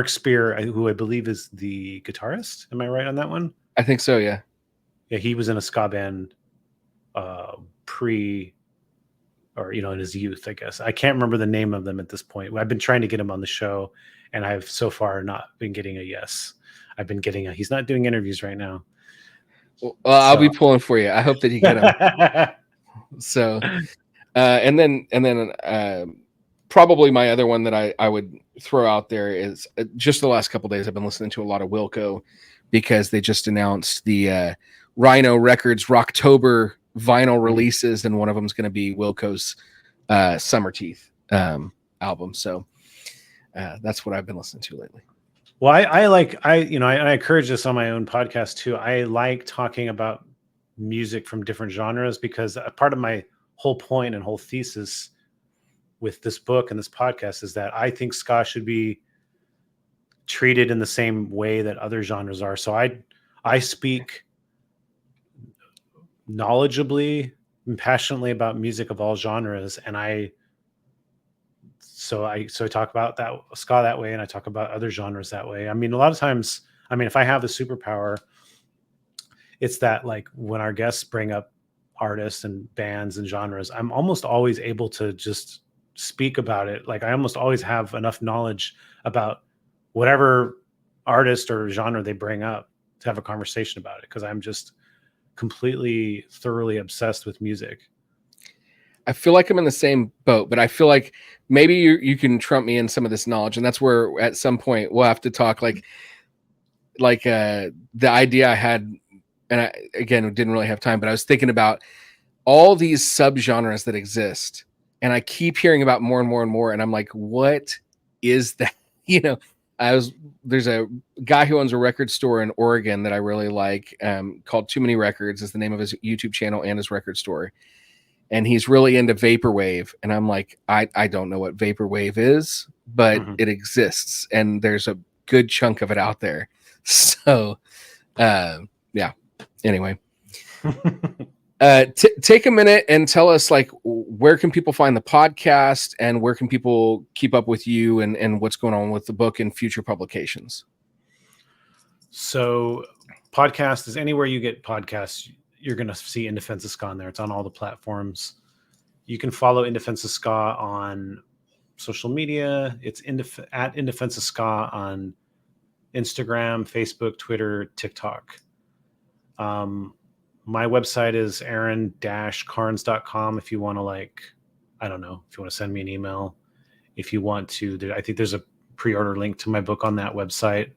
Spear, who I believe is the guitarist. Am I right on that one? I think so. Yeah. Yeah, he was in a ska band in his youth, I guess. I can't remember the name of them at this point. I've been trying to get him on the show, and I've so far not been getting a yes. I've been getting he's not doing interviews right now. Well, I'll be pulling for you. I hope that you get him. So, and then probably my other one that I would throw out there is just the last couple of days I've been listening to a lot of Wilco because they just announced the Rhino Records Rocktober vinyl releases, and one of them is going to be Wilco's Summer Teeth album. So that's what I've been listening to lately. Well, I encourage this on my own podcast too. I like talking about music from different genres because a part of my whole point and whole thesis with this book and this podcast is that I think ska should be treated in the same way that other genres are. So I speak knowledgeably and passionately about music of all genres, and I talk about that ska that way, and I talk about other genres that way. I mean, a lot of times, I mean, if I have a superpower, it's that, like, when our guests bring up artists and bands and genres, I'm almost always able to just speak about it. Like, I almost always have enough knowledge about whatever artist or genre they bring up to have a conversation about it, because I'm just completely thoroughly obsessed with music. I feel like I'm in the same boat, but I feel like maybe you can trump me in some of this knowledge, and that's where at some point we'll have to talk. Like the idea I had, and I again didn't really have time, but I was thinking about all these subgenres that exist, and I keep hearing about more and more and more, and I'm like, what is that? You know, there's a guy who owns a record store in Oregon that I really like, called Too Many Records is the name of his YouTube channel and his record store. And he's really into vaporwave. And I'm like, I don't know what vaporwave is, but it exists. And there's a good chunk of it out there. So, yeah. Anyway, take a minute and tell us, like, where can people find the podcast, and where can people keep up with you and what's going on with the book and future publications? So podcast is anywhere you get podcasts. You're going to see In Defense of Ska on there. It's on all the platforms. You can follow In Defense of Ska on social media. It's at In Defense of Ska on Instagram, Facebook, Twitter, TikTok. My website is aaron-carnes.com. If you want to, like, I don't know, if you want to send me an email, if you want to, I think there's a pre-order link to my book on that website.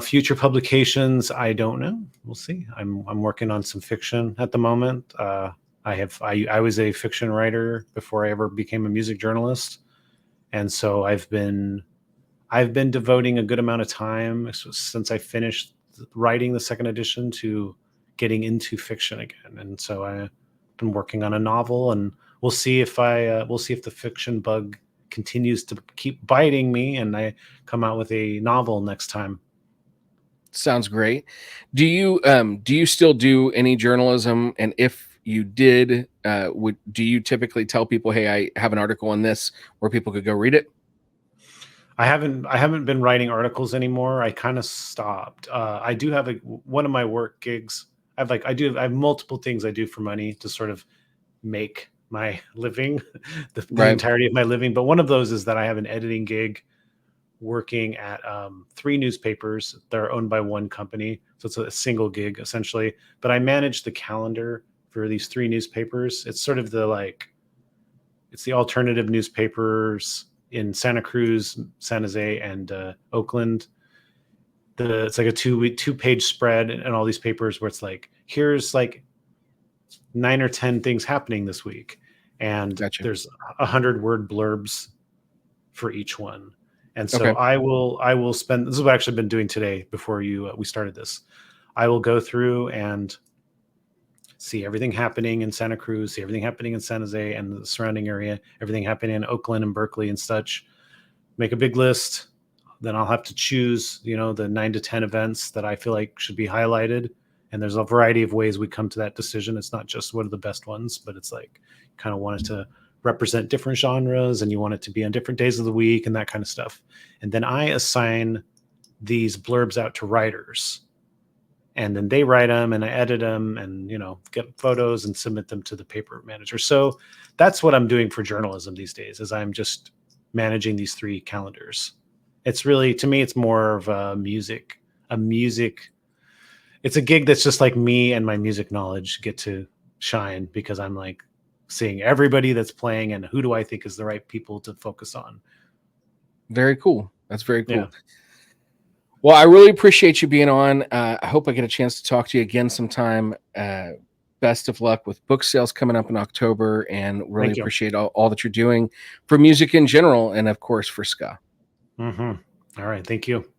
Future publications, I don't know. We'll see. I'm working on some fiction at the moment. I was a fiction writer before I ever became a music journalist, and so I've been devoting a good amount of time since I finished writing the second edition to getting into fiction again. And so I've been working on a novel, and we'll see if the fiction bug continues to keep biting me and I come out with a novel next time. Sounds great. Do you still do any journalism? And if you did, do you typically tell people, hey, I have an article on this, where people could go read it? I haven't been writing articles anymore. I kind of stopped. I do have one of my work gigs. I have multiple things I do for money to sort of make my living, the entirety of my living. But one of those is that I have an editing gig working at 3 newspapers that are owned by one company. So it's a single gig essentially, but I manage the calendar for these 3 newspapers. It's sort of it's the alternative newspapers in Santa Cruz, San Jose, and Oakland. It's like a 2-page spread and all these papers where it's like, here's like 9 or 10 things happening this week. And there's 100-word blurbs for each one. And so I will spend, this is what I've actually been doing today before we started this. I will go through and see everything happening in Santa Cruz, see everything happening in San Jose and the surrounding area, everything happening in Oakland and Berkeley and such, make a big list. Then I'll have to choose, the 9 to 10 events that I feel like should be highlighted. And there's a variety of ways we come to that decision. It's not just what are the best ones, but it's like, kind of want it to represent different genres, and you want it to be on different days of the week and that kind of stuff. And then I assign these blurbs out to writers, and then they write them and I edit them and, get photos and submit them to the paper manager. So that's what I'm doing for journalism these days, is I'm just managing these 3 calendars. It's really, to me, it's more of a music. It's a gig that's just like me and my music knowledge get to shine, because I'm like seeing everybody that's playing and who do I think is the right people to focus on. Very cool. That's very cool. Yeah. Well, I really appreciate you being on. I hope I get a chance to talk to you again sometime. Best of luck with book sales coming up in October, and really appreciate all that you're doing for music in general, and of course for ska. All right. Thank you.